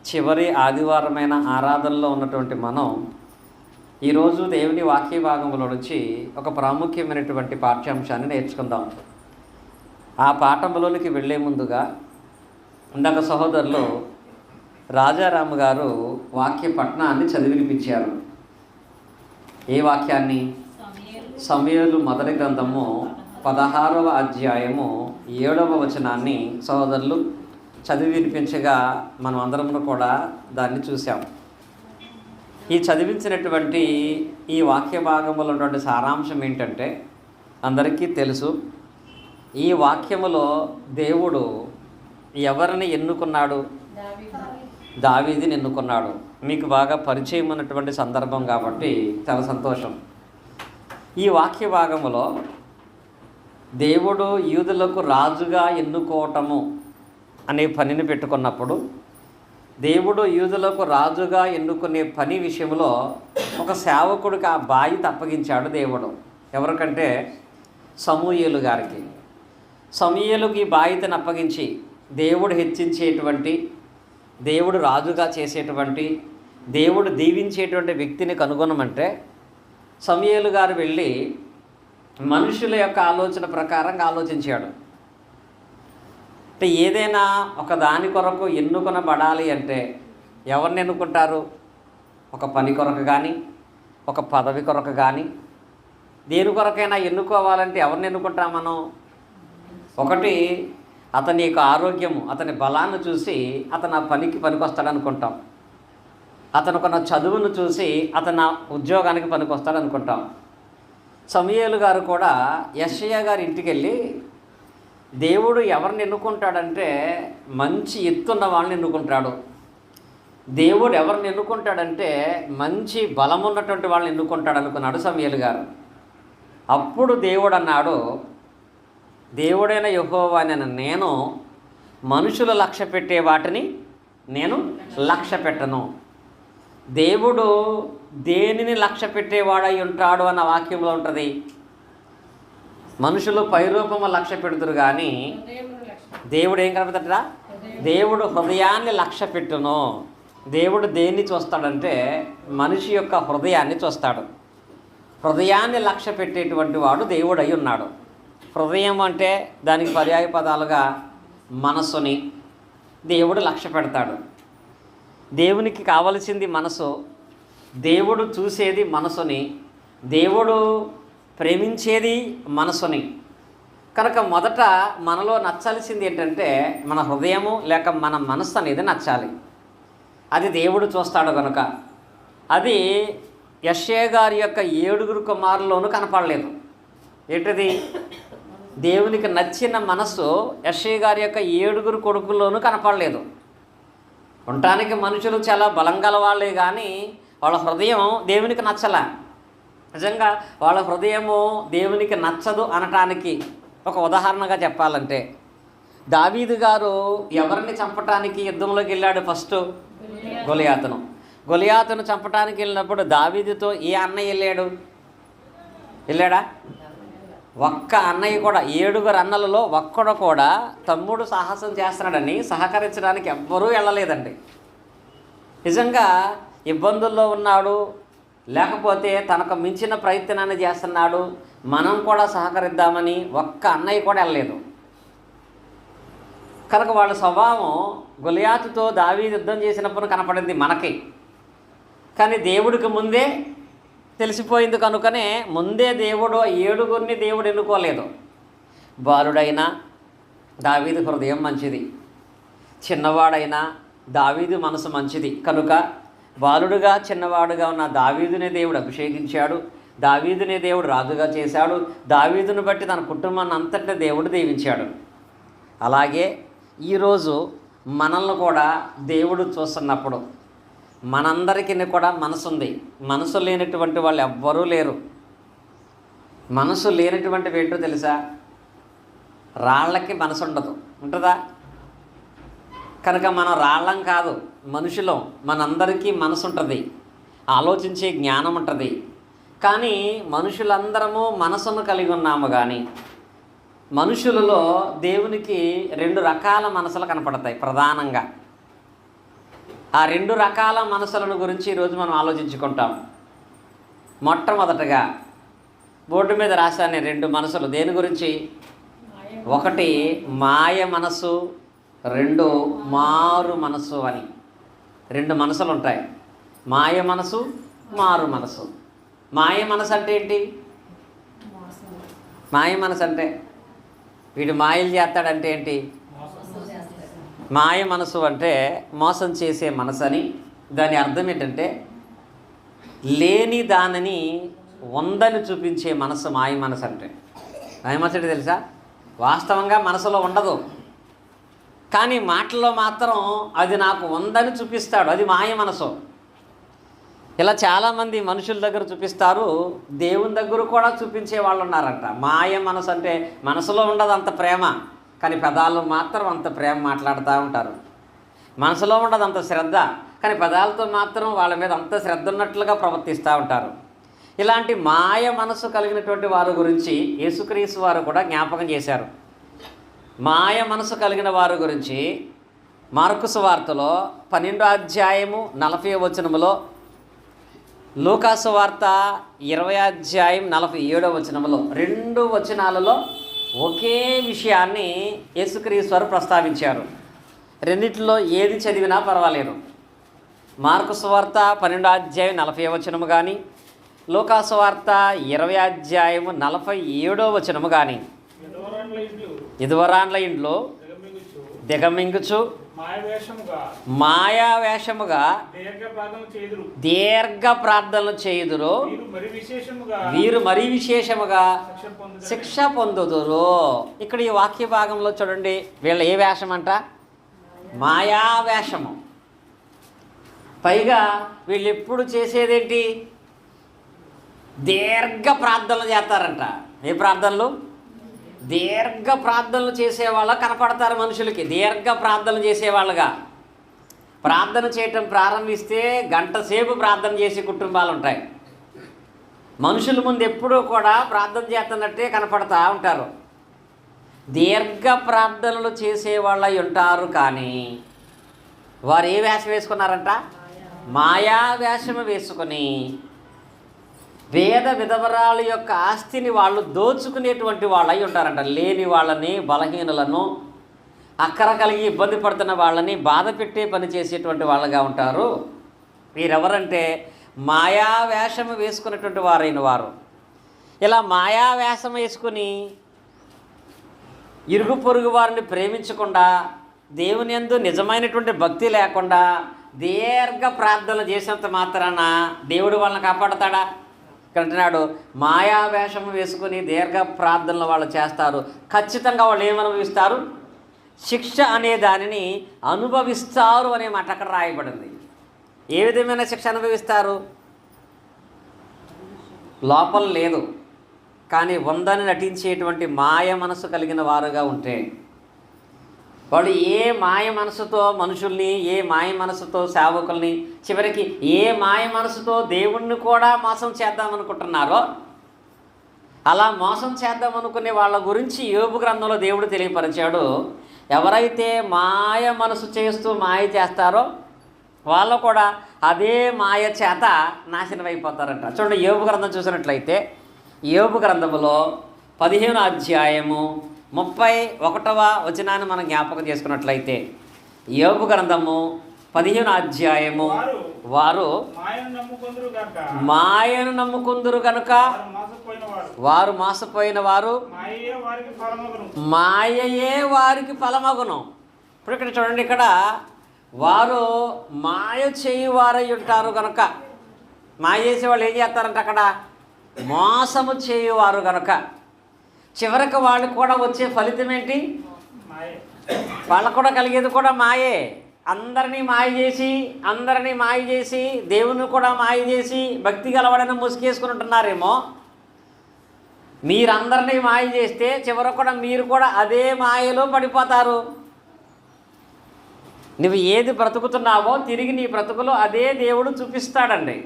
చివరి ఆదివారమైన ఆరాధనలో ఉన్నటువంటి మనం ఈరోజు దేవుని వాక్య భాగంలో నుంచి ఒక ప్రాముఖ్యమైనటువంటి పాఠ్యాంశాన్ని నేర్చుకుందాం. ఆ పాఠంలోనికి వెళ్ళే ముందుగా ఇందాక సహోదరులు రాజారాము గారు వాక్య పఠనాన్ని చదివినిపించారు. ఏ వాక్యాన్ని? సమూయేలు మొదటి గ్రంథము 16వ అధ్యాయము 7వ వచనాన్ని సహోదరులు చదివి వినిపించగా మనం అందరము కూడా దాన్ని చూసాం. ఈ చదివించినటువంటి ఈ వాక్య భాగంలో ఉన్నటువంటి సారాంశం ఏంటంటే, అందరికీ తెలుసు, ఈ వాక్యములో దేవుడు ఎవరిని ఎన్నుకున్నాడు? దావీదుని ఎన్నుకున్నాడు. మీకు బాగా పరిచయం ఉన్నటువంటి సందర్భం కాబట్టి చాలా సంతోషం. ఈ వాక్య భాగములో దేవుడు యూదులకు రాజుగా ఎన్నుకోవటము అనే పనిని పెట్టుకున్నప్పుడు, దేవుడు యూదులకు రాజుగా ఎన్నుకునే పని విషయంలో ఒక సేవకుడికి ఆ బాధ్యత అప్పగించాడు దేవుడు. ఎవరికంటే సమూయేలు గారికి. సమూయేలుకి ఈ బాధ్యతను అప్పగించి దేవుడు హెచ్చించేటువంటి, దేవుడు రాజుగా చేసేటువంటి, దేవుడు దీవించేటువంటి వ్యక్తిని కనుగొనమంటే సమూయేలు గారు వెళ్ళి మనుషుల యొక్క ఆలోచన ప్రకారంగా ఆలోచించాడు. అంటే ఏదైనా ఒక దాని కొరకు ఎన్నుకొనబడాలి అంటే ఎవరిని ఎన్నుకుంటారు? ఒక పని కొరకు కానీ, ఒక పదవి కొరకు కానీ, దేని కొరకైనా ఎన్నుకోవాలంటే ఎవరిని ఎన్నుకుంటాం మనం? ఒకటి, అతని యొక్క ఆరోగ్యము, అతని బలాన్ని చూసి అతను ఆ పనికి పనికొస్తాడు అనుకుంటాం. అతనుకున్న చదువును చూసి అతను ఆ ఉద్యోగానికి పనికొస్తాడు అనుకుంటాం. సమూయేలు గారు కూడా యెషయా గారి ఇంటికి వెళ్ళి దేవుడు ఎవరిని ఎన్నుకుంటాడంటే మంచి ఎత్తున్న వాళ్ళని ఎన్నుకుంటాడు. దేవుడు ఎవరిని ఎన్నుకుంటాడంటే మంచి బలం ఉన్నటువంటి వాళ్ళని ఎన్నుకుంటాడు అనుకున్నాడు సమూయేలు గారు. అప్పుడు దేవుడు అన్నాడు, దేవుడైన యెహోవానైన నేను మనుషులు లక్ష్య పెట్టే వాటిని నేను లక్ష్య పెట్టను. దేవుడు దేనిని లక్ష్య పెట్టేవాడై ఉంటాడు అన్న వాక్యంలో ఉంటుంది. మనుషులు పైరూపము లక్ష్య పెడుతురు కానీ దేవుడు ఏం కనపడతాడా? దేవుడు హృదయాన్ని లక్ష్య పెట్టును. దేవుడు దేన్ని చూస్తాడంటే మనిషి యొక్క హృదయాన్ని చూస్తాడు. హృదయాన్ని లక్ష్య పెట్టేటువంటి వాడు దేవుడు అయి ఉన్నాడు. హృదయం అంటే దానికి పర్యాయ పదాలుగా మనస్సుని దేవుడు లక్ష్య పెడతాడు. దేవునికి కావలసింది మనసు. దేవుడు చూసేది మనసుని, దేవుడు ప్రేమించేది మనసుని. కనుక మొదట మనలో నచ్చాల్సింది ఏంటంటే మన హృదయము లేక మన మనస్సు అనేది నచ్చాలి. అది దేవుడు చూస్తాడు. కనుక అది యెషయా గారి యొక్క 7 కుమారుల్లోనూ కనపడలేదు. ఏంటిది? దేవునికి నచ్చిన మనస్సు యెషయా గారి యొక్క 7 కొడుకుల్లోనూ కనపడలేదు. ఉండటానికి మనుషులు చాలా బలం గల వాళ్ళే కానీ వాళ్ళ హృదయం దేవునికి నచ్చలా. నిజంగా వాళ్ళ హృదయము దేవునికి నచ్చదు అనటానికి ఒక ఉదాహరణగా చెప్పాలంటే, దావీదు గారు ఎవరిని చంపటానికి యుద్ధంలోకి వెళ్ళాడు? ఫస్ట్ గొలియాతును చంపటానికి వెళ్ళినప్పుడు దావీదుతో ఏ అన్నయ్య వెళ్ళాడా? ఒక్క అన్నయ్య కూడా, 7 అన్నలలో ఒక్కడు కూడా తమ్ముడు సాహసం చేస్తున్నాడని సహకరించడానికి ఎవ్వరూ వెళ్ళలేదండి. నిజంగా ఇబ్బందుల్లో ఉన్నాడు, లేకపోతే తనకు మించిన ప్రయత్నాన్ని చేస్తున్నాడు, మనం కూడా సహకరిద్దామని ఒక్క అన్నయ్య కూడా వెళ్ళలేదు. కనుక వాళ్ళ స్వభావం గొలియాతుతో దావీదు యుద్ధం చేసినప్పుడు కనపడింది మనకి. కానీ దేవుడికి ముందే తెలిసిపోయింది కనుకనే ముందే దేవుడు 7 దేవుడు ఎన్నుకోలేదు. బాలుడైనా దావీదు హృదయం మంచిది, చిన్నవాడైనా దావీదు మనసు మంచిది. కనుక బాలుడుగా చిన్నవాడుగా ఉన్న దావీదునే దేవుడు అభిషేకించాడు, దావీదునే దేవుడు రాజుగా చేశాడు, దావీదును బట్టి తన కుటుంబాన్ని అంతటిని దేవుడు దీవించాడు. అలాగే ఈరోజు మనల్ని కూడా దేవుడు చూస్తున్నప్పుడు మనందరికీ కూడా మనసు ఉంది. మనసు లేనటువంటి వాళ్ళు ఎవ్వరూ లేరు. మనసు లేనటువంటివి ఏంటో తెలుసా? రాళ్ళకి మనసు ఉండదు. ఉంటుందా? కనుక మనం రాళ్ళం కాదు, మనుషులం. మనందరికీ మనసు ఉంటుంది, ఆలోచించే జ్ఞానం ఉంటుంది. కానీ మనుషులందరము మనసును కలిగి ఉన్నాము. కానీ మనుషులలో దేవునికి 2 రకాల మనసులు కనపడతాయి ప్రధానంగా. ఆ 2 రకాల మనసులను గురించి ఈరోజు మనం ఆలోచించుకుంటాం. మొట్టమొదటగా బోర్డు మీద రాశాను 2 మనసులు. దేని గురించి? ఒకటి మాయ మనసు, 2 మారు మనసు అని 2 మనసులు ఉంటాయి. మాయ మనసు, మారు మనసు. మాయ మనసు అంటే ఏంటి? మాయ మనసు అంటే వీడు మాయలు చేస్తాడంటే ఏంటి? మాయ మనసు అంటే మోసం చేసే మనసు అని. దాని అర్థం ఏంటంటే లేని దానిని ఉందని చూపించే మనసు మాయ మనసు అంటే. మాయ మనసు అంటే తెలుసా? వాస్తవంగా మనసులో ఉండదు, కానీ మాటల్లో మాత్రం అది నాకు ఉందని చూపిస్తాడు. అది మాయ మనసు. ఇలా చాలామంది మనుషుల దగ్గర చూపిస్తారు, దేవుని దగ్గర కూడా చూపించే వాళ్ళు ఉన్నారంట. మాయ మనసు అంటే మనసులో ఉండదు అంత ప్రేమ, కానీ పెదాలు మాత్రం అంత ప్రేమ మాట్లాడుతూ ఉంటారు. మనసులో ఉండదు అంత శ్రద్ధ, కానీ పెదాలతో మాత్రం వాళ్ళ మీద అంత శ్రద్ధ ఉన్నట్లుగా ప్రవర్తిస్తూ ఉంటారు. ఇలాంటి మాయ మనసు కలిగినటువంటి వారి గురించి యేసుక్రీస్తు వారు కూడా జ్ఞాపకం చేశారు. మాయ మనసు కలిగిన వారి గురించి మార్కు సువార్తలో 12వ అధ్యాయము 40వ వచనములో, లూకా సువార్త 20వ అధ్యాయం 47వ వచనములో 2 వచనాలలో ఒకే విషయాన్ని యేసుక్రీస్తు వారు ప్రస్తావించారు. రెండిట్లో ఏది చదివినా పర్వాలేదు. మార్కు సువార్త 12వ అధ్యాయం 40వ వచనము కానీ, లూకా సువార్త 20వ అధ్యాయము 47వ వచనము కానీ, ఇదివరాండ్ల ఇండ్లు దిగమింగుచు మాయా వేషముగా దీర్ఘ ప్రార్థనలు చేయుదురు, వీరు మరీ విశేషముగా శిక్ష పొందుదురు. ఇక్కడ ఈ వాక్య భాగంలో చూడండి, వీళ్ళ ఏ వేషం అంట? మాయా వేషము. పైగా వీళ్ళు ఎప్పుడు చేసేదేంటి? దీర్ఘ ప్రార్థనలు చేస్తారంట. ఏ ప్రార్థనలు? దీర్ఘ ప్రార్థనలు చేసేవాళ్ళ కనపడతారు మనుషులకి. దీర్ఘ ప్రార్థనలు చేసేవాళ్ళుగా. ప్రార్థన చేయటం ప్రారంభిస్తే గంట సేపు ప్రార్థన చేసే కుటుంబాలు ఉంటాయి. మనుషుల ముందు ఎప్పుడూ కూడా ప్రార్థన చేస్తున్నట్టే కనపడతా ఉంటారు. దీర్ఘ ప్రార్థనలు చేసేవాళ్ళై ఉంటారు, కానీ వారు ఏ వేషం వేసుకున్నారంట? మాయా వేషము వేసుకొని వేద విధవరాల యొక్క ఆస్తిని వాళ్ళు దోచుకునేటువంటి వాళ్ళు అయి ఉంటారంట. లేని వాళ్ళని, బలహీనులను, అక్కర కలిగి ఇబ్బంది పడుతున్న వాళ్ళని బాధ పెట్టే పని చేసేటువంటి వాళ్ళగా ఉంటారు. వీరెవరంటే మాయా వేషము వేసుకున్నటువంటి వారైన వారు. ఇలా మాయా వేషం వేసుకుని ఇరుగు పొరుగు వారిని ప్రేమించకుండా, దేవుని యందు నిజమైనటువంటి భక్తి లేకుండా దీర్ఘ ప్రార్థనలు చేసినంత మాత్రాన దేవుడు వాళ్ళని కాపాడతాడా? అంటున్నాడు, మాయా వేషము వేసుకుని దీర్ఘ ప్రార్థనలు వాళ్ళు చేస్తారు. ఖచ్చితంగా వాళ్ళు ఏమనుభవిస్తారు? శిక్ష అనే దానిని అనుభవిస్తారు అనే మాట అక్కడ రాయబడింది. ఏ విధమైన శిక్ష అనుభవిస్తారు? లోపల లేదు, కానీ ఉందని నటించేటువంటి మాయ మనసు కలిగిన వారుగా ఉంటే, వాళ్ళు ఏ మాయ మనసుతో మనుషుల్ని, ఏ మాయ మనసుతో సేవకుల్ని, చివరికి ఏ మాయ మనసుతో దేవుణ్ణి కూడా మోసం చేద్దామనుకుంటున్నారో, అలా మోసం చేద్దామనుకునే వాళ్ళ గురించి యోబు గ్రంథంలో దేవుడు తెలియపరిచాడు. ఎవరైతే మాయ మనసు చేస్తూ మాయ చేస్తారో వాళ్ళు కూడా అదే మాయ చేత నాశనం అయిపోతారంట. చూడండి, యోబు గ్రంథం చూసినట్లయితే యోబు గ్రంథములో 15వ అధ్యాయము 31వ వచనాన్ని మనం జ్ఞాపకం చేసుకున్నట్లయితే, యోబు గ్రంథము 15వ అధ్యాయము, వారు మాయను నమ్ముకుందురు గనుక వారు మోసపోయిన వారు, మాయయే వారికి ఫలమగును. ఇప్పుడు ఇక్కడ చూడండి, ఇక్కడ వారు మాయ చేయువారై ఉంటారు కనుక, మాయ చేసేవాళ్ళు ఏం చేస్తారంటే అక్కడ మోసము చేయువారు కనుక చివరికి వాళ్ళకు కూడా వచ్చే ఫలితం ఏంటి? వాళ్ళకు కూడా కలిగేది కూడా మాయే. అందరినీ మాయ చేసి దేవుని కూడా మాయ చేసి భక్తి గలవాడని ముసుగేసుకుని ఉంటున్నారేమో. మీరందరినీ మాయ చేస్తే చివరికి కూడా మీరు కూడా అదే మాయలో పడిపోతారు. నువ్వు ఏది బ్రతుకుతున్నావో తిరిగి నీ బ్రతుకులో అదే దేవుడు చూపిస్తాడండి.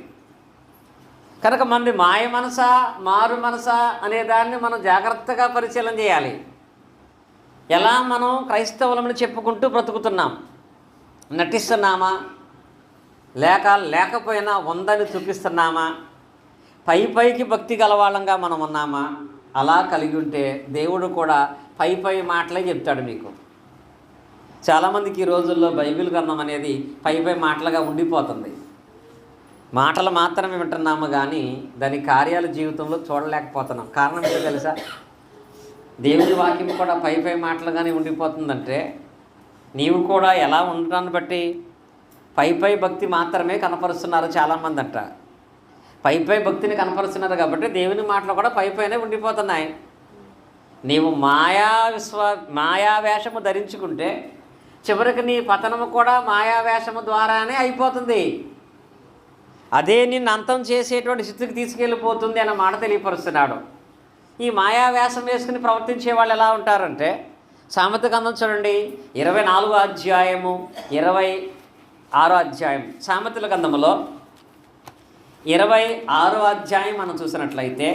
కనుక మంది మాయ మనసా, మారు మనసా అనే దాన్ని మనం జాగ్రత్తగా పరిశీలన చేయాలి. ఎలా మనం క్రైస్తవులమని చెప్పుకుంటూ బ్రతుకుతున్నాం? నటిస్తున్నామా? లేకపోయినా ఉందని చూపిస్తున్నామా? పైకి భక్తి గలవాళ్ళంగా మనం ఉన్నామా? అలా కలిగి ఉంటే దేవుడు కూడా పై మాటలే చెప్తాడు మీకు. చాలామందికి ఈ రోజుల్లో బైబిల్ గ్రంథం అనేది పై మాటలుగా ఉండిపోతుంది. మాటలు మాత్రమే వింటున్నాము కానీ దాని కార్యాల జీవితంలో చూడలేకపోతున్నాం. కారణం ఏంటో తెలుసా? దేవుని వాక్యం కూడా పై మాటలుగానే ఉండిపోతుందంటే నీవు కూడా ఎలా ఉండటాన్ని బట్టి పై భక్తి మాత్రమే కనపరుస్తున్నారు చాలామంది అంట. పై భక్తిని కనపరుస్తున్నారు కాబట్టి దేవుని మాటలు కూడా పైనే ఉండిపోతున్నాయి. నీవు మాయావేషము ధరించుకుంటే చివరికి నీ పతనము కూడా మాయావేషము ద్వారానే అయిపోతుంది. అదే నిన్ను అంతం చేసేటువంటి స్థితికి తీసుకెళ్ళిపోతుంది అన్న మాట తెలియపరుస్తున్నాడు. ఈ మాయావేషం వేసుకుని ప్రవర్తించే వాళ్ళు ఎలా ఉంటారంటే సామెత గ్రంథం చూడండి 24వ అధ్యాయము 26వ అధ్యాయం. సామెతల గ్రంథములో 26వ అధ్యాయం మనం చూసినట్లయితే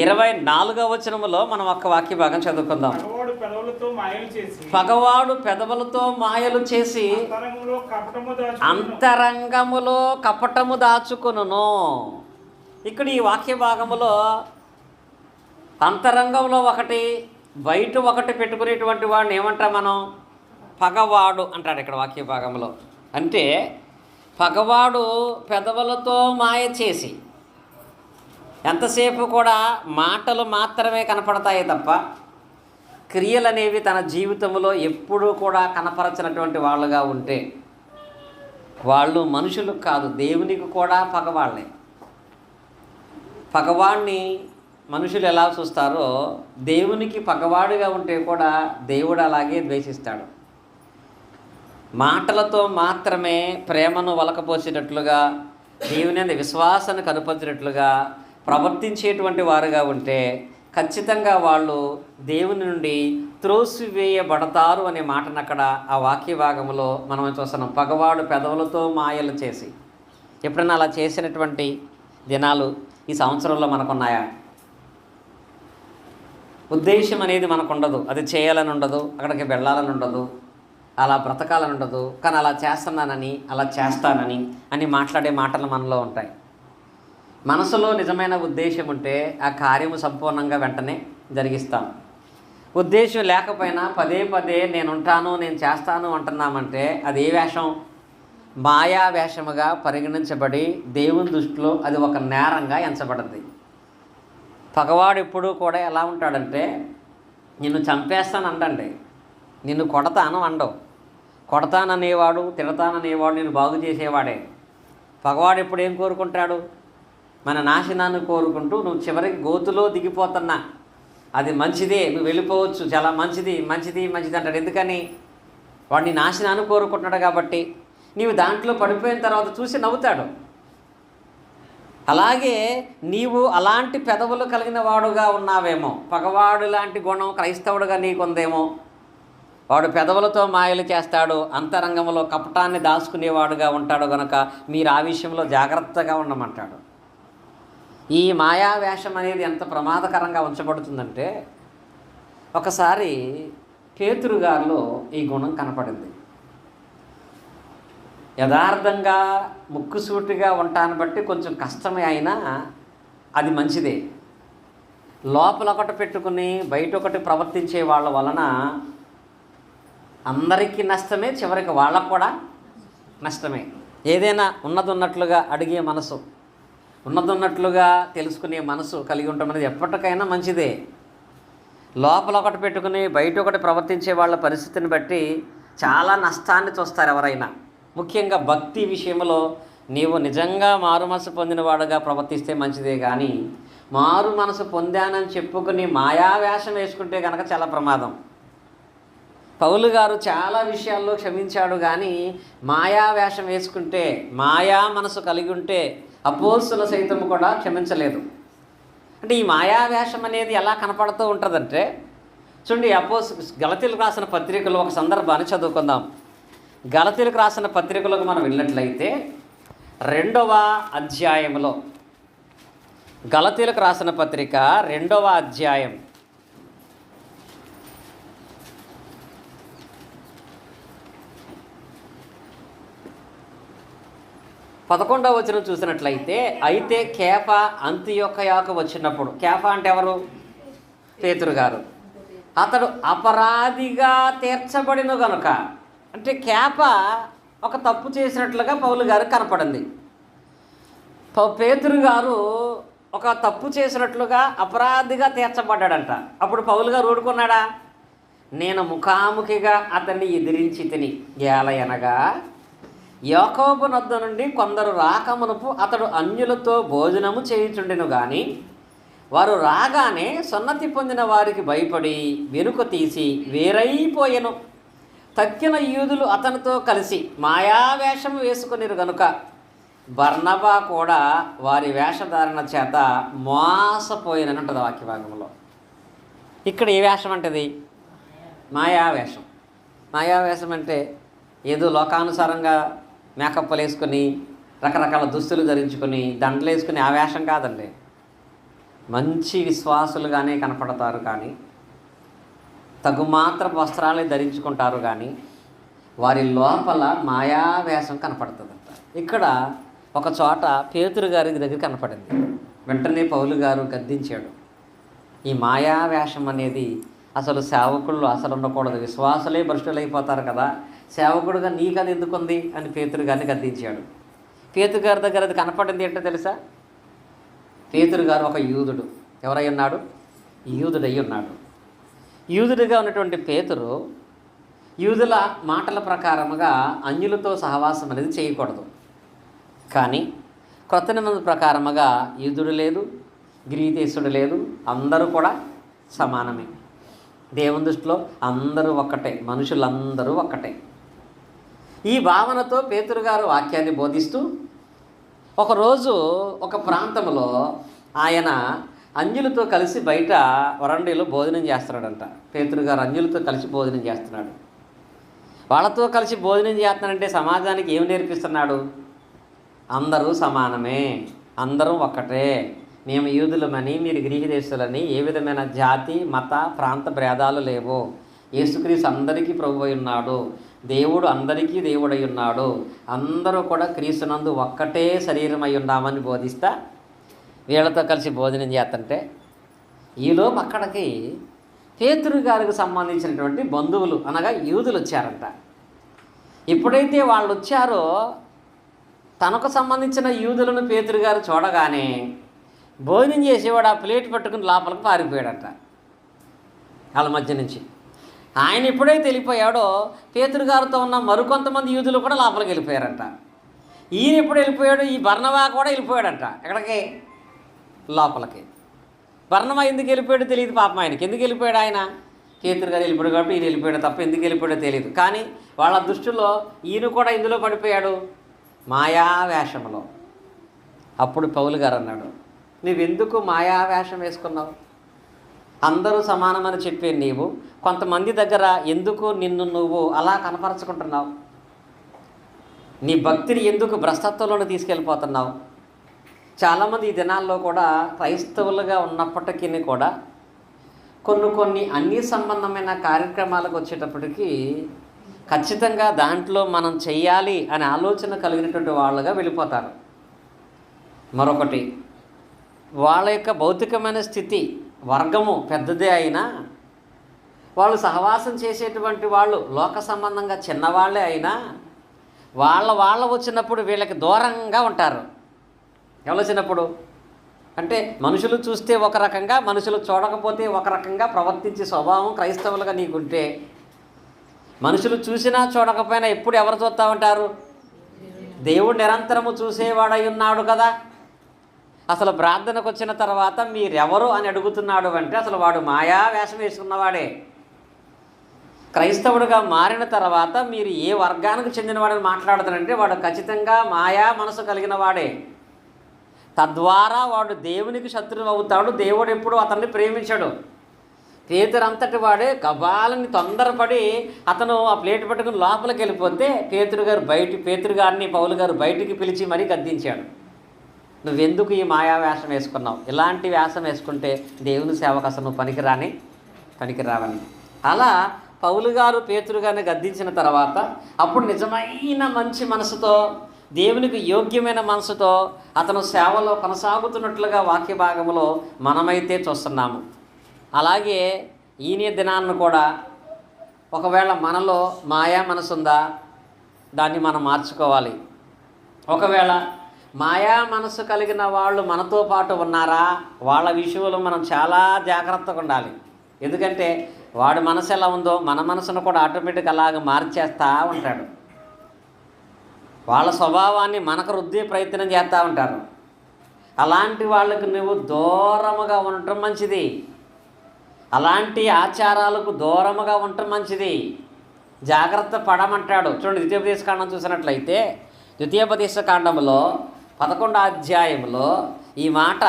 24వ వచనములో మనం ఒక్క వాక్య భాగం చదువుకుందాం. పగవాడు పెదవులతో మాయలు చేసి అంతరంగములో కపటము దాచుకొనును. ఇక్కడ ఈ వాక్య భాగములో అంతరంగంలో ఒకటి బయట ఒకటి పెట్టుకునేటువంటి వాడిని ఏమంటాం మనం? పగవాడు అంటాడు ఇక్కడ వాక్య భాగంలో. అంటే పగవాడు పెదవులతో మాయ చేసి, ఎంతసేపు కూడా మాటలు మాత్రమే కనపడతాయి తప్ప క్రియలు అనేవి తన జీవితంలో ఎప్పుడూ కూడా కనపరచినటువంటి వాళ్ళుగా ఉంటే వాళ్ళు మనుషులు కాదు, దేవునికి కూడా పగవాళ్ళే. పగవాడిని మనుషులు ఎలా చూస్తారో దేవునికి పగవాడుగా ఉంటే కూడా దేవుడు అలాగే ద్వేషిస్తాడు. మాటలతో మాత్రమే ప్రేమను వలకపోసేటట్లుగా, దేవుని యందు విశ్వాసాన్ని కనుపరిచినట్లుగా ప్రవర్తించేటువంటి వారుగా ఉంటే ఖచ్చితంగా వాళ్ళు దేవుని నుండి త్రోసివేయబడతారు అనే మాటను అక్కడ ఆ వాక్య భాగంలో మనం చూస్తున్నాం. పగవాడు పెదవులతో మాయలు చేసి. ఎప్పుడైనా అలా చేసినటువంటి దినాలు ఈ సంవత్సరంలో మనకున్నాయా? ఉద్దేశం అనేది మనకు ఉండదు, అది చేయాలని ఉండదు, అక్కడికి వెళ్ళాలని ఉండదు, అలా బ్రతకాలని ఉండదు, కానీ అలా చేస్తున్నానని అలా చేస్తానని అని మాట్లాడే మాటలు మనలో ఉంటాయి. మనసులో నిజమైన ఉద్దేశం ఉంటే ఆ కార్యము సంపూర్ణంగా వెంటనే జరిగిస్తాం. ఉద్దేశం లేకపోయినా పదే నేను ఉంటాను, నేను చేస్తాను అంటున్నామంటే అది ఏ వేషం? మాయా వేషముగా పరిగణించబడి దేవుని దృష్టిలో అది ఒక నేరంగా ఎంచబడింది. పగవాడు ఎప్పుడూ కూడా ఎలా ఉంటాడంటే నిన్ను చంపేస్తాను అంటండి, నిన్ను కొడతాను అండవు. కొడతాననేవాడు, తిడతాననేవాడు నిన్ను బాగు చేసేవాడే. పగవాడు ఎప్పుడు ఏం కోరుకుంటాడు? మన నాశనాన్ని కోరుకుంటూ నువ్వు చివరికి గోతులో దిగిపోతున్నా అది మంచిదే, నువ్వు వెళ్ళిపోవచ్చు, చాలా మంచిది అంటాడు. ఎందుకని? వాడిని నాశనాన్ని కోరుకుంటున్నాడు కాబట్టి. నీవు దాంట్లో పడిపోయిన తర్వాత చూసి నవ్వుతాడు. అలాగే నీవు అలాంటి పెదవులు కలిగిన వాడుగా ఉన్నావేమో, పగవాడు లాంటి గుణం క్రైస్తవుడుగా నీకుందేమో. వాడు పెదవులతో మాయలు చేస్తాడు, అంతరంగంలో కపటాన్ని దాచుకునేవాడుగా ఉంటాడు. కనుక మీరు ఆ విషయంలో జాగ్రత్తగా ఉండమంటాడు. ఈ మాయావేషం అనేది ఎంత ప్రమాదకరంగా ఉంచబడుతుందంటే ఒకసారి పేతురు గారిలో ఈ గుణం కనపడింది. యథార్థంగా ముక్కుసూటిగా ఉంటాను బట్టి కొంచెం కష్టమే అయినా అది మంచిదే. లోపల ఒకటి పెట్టుకుని బయట ఒకటి ప్రవర్తించే వాళ్ళ వలన అందరికీ నష్టమే, చివరికి వాళ్ళకు కూడా నష్టమే. ఏదైనా ఉన్నట్లుగా అడిగే మనసు, ఉన్నట్లుగా తెలుసుకునే మనసు కలిగి ఉండటం అనేది ఎప్పటికైనా మంచిదే. లోపల ఒకటి పెట్టుకుని బయట ఒకటి ప్రవర్తించే వాళ్ళ పరిస్థితిని బట్టి చాలా నష్టాన్ని చూస్తారు ఎవరైనా. ముఖ్యంగా భక్తి విషయంలో నీవు నిజంగా మారు మనసు పొందినవాడుగా ప్రవర్తిస్తే మంచిదే, కానీ మారు మనసు పొందానని చెప్పుకుని మాయావేషం వేసుకుంటే కనుక చాలా ప్రమాదం. పౌలు గారు చాలా విషయాల్లో క్షమించాడు, కానీ మాయావేషం వేసుకుంటే, మాయా మనసు కలిగి ఉంటే అపోస్తుల సైతం కూడా క్షమించలేదు. అంటే ఈ మాయావేషం అనేది ఎలా కనపడుతూ ఉంటుందంటే చూడండి, గలతీలకు రాసిన పత్రికలో ఒక సందర్భాన్ని చదువుకుందాం. గలతీలకు రాసిన పత్రికలకు మనం వెళ్ళినట్లయితే 2వ అధ్యాయంలో, గలతీలకు రాసిన పత్రిక 2వ అధ్యాయం 2 11వ వచనం చూసినట్లయితే, అయితే కేఫా అంతియొక్కయాకు వచ్చినప్పుడు, కేఫా అంటే ఎవరు? పేతురు గారు. అతడు అపరాధిగా తీర్చబడిన గనుక, అంటే కేఫా ఒక తప్పు చేసినట్లుగా పౌలు గారికి కనపడింది. పేతురు గారు ఒక తప్పు చేసినట్లుగా అపరాధిగా తీర్చబడ్డాడంట. అప్పుడు పౌలు గారు ఊరుకున్నాడా? నేను ముఖాముఖిగా అతన్ని ఎదిరించి తిని ఏలయనగా యాకోబు నొద్ద నుండి కొందరు రాకమునుపు అతడు అన్యులతో భోజనము చేయుచుండెను గాని వారు రాగానే సున్నతి పొందిన వారికి భయపడి వెనుక తీసి వేరైపోయెను. తక్కిన యూదులు అతనితో కలిసి మాయావేషము వేసుకునిరు గనుక బర్నబా కూడా వారి వేషధారణ చేత మోసపోయినని ఉంటుంది వాక్యభాగంలో. ఇక్కడ ఏ వేషం అంటది? మాయావేషం. మాయావేషం అంటే ఏదో లోకానుసారంగా మేకప్లు వేసుకొని రకరకాల దుస్తులు ధరించుకొని దండలు వేసుకుని ఆ వేషం కాదండి. మంచి విశ్వాసులుగానే కనపడతారు కానీ తగుమాత్ర వస్త్రాలే ధరించుకుంటారు కానీ వారి లోపల మాయావేషం కనపడుతుందంట. ఇక్కడ ఒక చోట పేతురు గారి దగ్గర కనపడింది. వెంటనే పౌలు గారు గద్దించాడు. ఈ మాయావేషం అనేది అసలు సేవకుళ్ళు అసలు ఉండకూడదు, విశ్వాసులే భ్రష్టులైపోతారు కదా, సేవకుడుగా నీకు అది ఎందుకుంది అని పేతురు గారిని గద్దించాడు. పేతురు గారి దగ్గర అది కనపడింది ఏంటో తెలుసా? పేతురు గారు ఒక యూదుడు. ఎవరై ఉన్నాడు? యూదుడై ఉన్నాడు. యూదుడిగా ఉన్నటువంటి పేతురు యూదుల మాటల ప్రకారముగా అన్యులతో సహవాసం అనేది చేయకూడదు. కానీ క్రొత్త నిబంధన ప్రకారముగా యూదుడు లేదు, గ్రీకేసుడు లేదు, అందరూ కూడా సమానమే. దేవుని దృష్టిలో అందరూ ఒక్కటే, మనుషులందరూ ఒక్కటే. ఈ భావనతో పేతురు గారు వాక్యాన్ని బోధిస్తూ ఒకరోజు ఒక ప్రాంతంలో ఆయన అంజులతో కలిసి బయట వరండీలో భోజనం చేస్తున్నాడంట. పేతురు గారు అంజులతో కలిసి భోజనం చేస్తున్నాడు. వాళ్ళతో కలిసి భోజనం చేస్తున్నాడంటే సమాజానికి ఏం నేర్పిస్తున్నాడు? అందరూ సమానమే, అందరూ ఒక్కటే, మేము యూదులమని మీరు గ్రీకు దేశులని, ఏ విధమైన జాతి మత ప్రాంత భేదాలు లేవు, యేసుక్రీస్తు అందరికీ ప్రభు అయి ఉన్నాడు, దేవుడు అందరికీ దేవుడై ఉన్నాడు, అందరూ కూడా క్రీస్తునందు ఒక్కటే శరీరం అయి ఉన్నామని బోధిస్తా వీళ్ళతో కలిసి భోజనం చేస్తుంటే ఈలోపు అక్కడికి పేతురు గారికి సంబంధించినటువంటి బంధువులు అనగా యూదులు వచ్చారంట. ఎప్పుడైతే వాళ్ళు వచ్చారో తనకు సంబంధించిన యూదులను పేతురు గారు చూడగానే భోజనం చేసేవాడు ఆ ప్లేట్ పట్టుకుని లోపలికి పారిపోయాడట వాళ్ళ మధ్య నుంచి. ఆయన ఎప్పుడైతే వెళ్ళిపోయాడో పేతురు గారితో ఉన్న మరికొంతమంది యూదులు కూడా లోపలికి వెళ్ళిపోయారంట. ఈయన ఎప్పుడు వెళ్ళిపోయాడు? ఈ బర్నబా కూడా వెళ్ళిపోయాడంట. ఎక్కడికి? లోపలికి. బర్నబా ఎందుకు వెళ్ళిపోయాడో తెలియదు పాపం ఆయనకి. ఎందుకు వెళ్ళిపోయాడు ఆయన? పేతురు గారు వెళ్ళిపోయాడు కాబట్టి ఈయన వెళ్ళిపోయాడు తప్ప ఎందుకు వెళ్ళిపోయాడో తెలియదు. కానీ వాళ్ళ దృష్టిలో ఈయన కూడా ఇందులో పడిపోయాడు, మాయావేషంలో. అప్పుడు పౌలు గారు అన్నాడు, నువ్వెందుకు మాయావేషం వేసుకున్నావు? అందరూ సమానమని చెప్పే నీవు కొంతమంది దగ్గర ఎందుకు నిన్ను నువ్వు అలా కనపరచుకుంటున్నావు? నీ భక్తిని ఎందుకు భ్రష్టత్వంలోనే తీసుకెళ్ళిపోతున్నావు? చాలామంది ఈ దినాల్లో కూడా క్రైస్తవులుగా ఉన్నప్పటికీ కూడా కొన్ని అన్ని సంబంధమైన కార్యక్రమాలకు వచ్చేటప్పటికీ ఖచ్చితంగా దాంట్లో మనం చెయ్యాలి అనే ఆలోచన కలిగినటువంటి వాళ్ళుగా వెళ్ళిపోతారు. మరొకటి, వాళ్ళ యొక్క భౌతికమైన స్థితి వర్గము పెద్దదే అయినా వాళ్ళు సహవాసం చేసేటువంటి వాళ్ళు లోక సంబంధంగా చిన్నవాళ్ళే అయినా వాళ్ళ వచ్చినప్పుడు వీళ్ళకి దూరంగా ఉంటారు. ఎవరు వచ్చినప్పుడు అంటే మనుషులు చూస్తే ఒక రకంగా, మనుషులు చూడకపోతే ఒక రకంగా ప్రవర్తించే స్వభావం క్రైస్తవులుగా నీకుంటే, మనుషులు చూసినా చూడకపోయినా ఎప్పుడు ఎవరు చూస్తూ ఉంటారు? దేవుడు నిరంతరము చూసేవాడై ఉన్నాడు కదా. అసలు ప్రార్థనకు వచ్చిన తర్వాత మీరెవరు అని అడుగుతున్నాడు అంటే అసలు వాడు మాయా వేషం వేసుకున్నవాడే. క్రైస్తవుడిగా మారిన తర్వాత మీరు ఏ వర్గానికి చెందినవాడని మాట్లాడుతారంటే వాడు ఖచ్చితంగా మాయా మనసు కలిగిన వాడే. తద్వారా వాడు దేవునికి శత్రువు అవుతాడు. దేవుడు ఎప్పుడు అతన్ని ప్రేమించాడు. పేతురు అంతటి వాడే గబాలని తొందరపడి అతను ఆ ప్లేట్ పట్టుకుని లోపలికి వెళ్ళిపోతే పేతురు గారిని పౌలు గారు బయటికి పిలిచి మరీ గద్దించాడు. నువ్వెందుకు ఈ మాయా వేషం వేసుకున్నావు? ఇలాంటి వేషం వేసుకుంటే దేవుని సేవకు అసలు నువ్వు పనికిరావని. అలా పౌలు గారు పేతురు గారిని గద్దించిన తర్వాత అప్పుడు నిజమైన మంచి మనసుతో దేవునికి యోగ్యమైన మనసుతో అతను సేవలో కొనసాగుతున్నట్లుగా వాక్య భాగంలో మనమైతే చూస్తున్నాము. అలాగే ఈయన దినాన్ని కూడా ఒకవేళ మనలో మాయా మనసు ఉందా, దాన్ని మనం మార్చుకోవాలి. ఒకవేళ మాయా మనసు కలిగిన వాళ్ళు మనతో పాటు ఉన్నారా, వాళ్ళ విషయంలో మనం చాలా జాగ్రత్తగా ఉండాలి. ఎందుకంటే వాడి మనసు ఎలా ఉందో మన మనసును కూడా ఆటోమేటిక్ అలాగ మార్చేస్తూ ఉంటాడు. వాళ్ళ స్వభావాన్ని మనకు రుద్దే ప్రయత్నం చేస్తూ ఉంటారు. అలాంటి వాళ్ళకు నువ్వు దూరముగా ఉండటం మంచిది. అలాంటి ఆచారాలకు దూరముగా ఉండటం మంచిది. జాగ్రత్త పడమంటాడు. చూడండి, ద్వితీయోపదేశకాండం చూసినట్లయితే ద్వితీయోపదేశకాండంలో 11వ అధ్యాయంలో ఈ మాట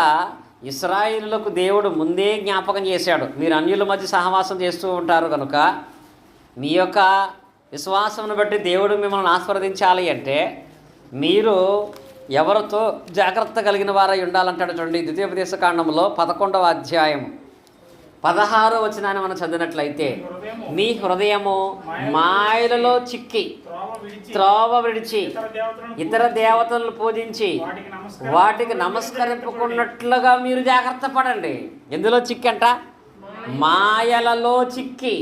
ఇశ్రాయేలులకు దేవుడు ముందే జ్ఞాపకం చేశాడు. మీరు అన్యుల మధ్య సహవాసం చేస్తూ ఉంటారు కనుక మీ యొక్క విశ్వాసమును బట్టి దేవుడు మిమ్మల్ని ఆశీర్వదించాలి అంటే మీరు ఎవరితో జాగ్రత్త కలిగిన వారై ఉండాలంటాడు. చూడండి, ద్వితీయోపదేశకాండంలో 11వ అధ్యాయం 16వ వచనాన్ని మనం చదివినట్లయితే, మీ హృదయము మాయలలో చిక్కి త్రోవ విడిచి ఇతర దేవతలను పూజించి వాటికి నమస్కరింపుకున్నట్లుగా మీరు జాగ్రత్త పడండి. ఎందులో చిక్కంట? మాయలలో చిక్కి.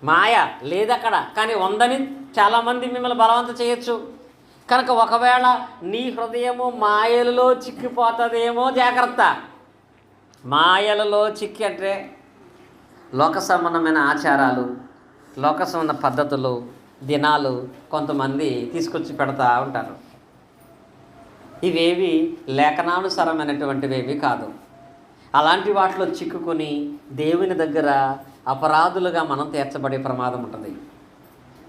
మాయ లేదక్కడ, కానీ ఉందని చాలామంది మిమ్మల్ని బలవంతం చేయొచ్చు. కనుక ఒకవేళ నీ హృదయము మాయలలో చిక్కిపోతుందేమో, జాగ్రత్త. మాయలలో చిక్కి అంటే లోక సంబంధమైన ఆచారాలు, లోక సంబంధ పద్ధతులు, దినాలు కొంతమంది తీసుకొచ్చి పెడతా ఉంటారు. ఇవేవి లేఖనానుసారమైనటువంటివేవి కాదు. అలాంటి వాటిలో చిక్కుకొని దేవుని దగ్గర అపరాధులుగా మనం తీర్చబడే ప్రమాదం ఉంటుంది.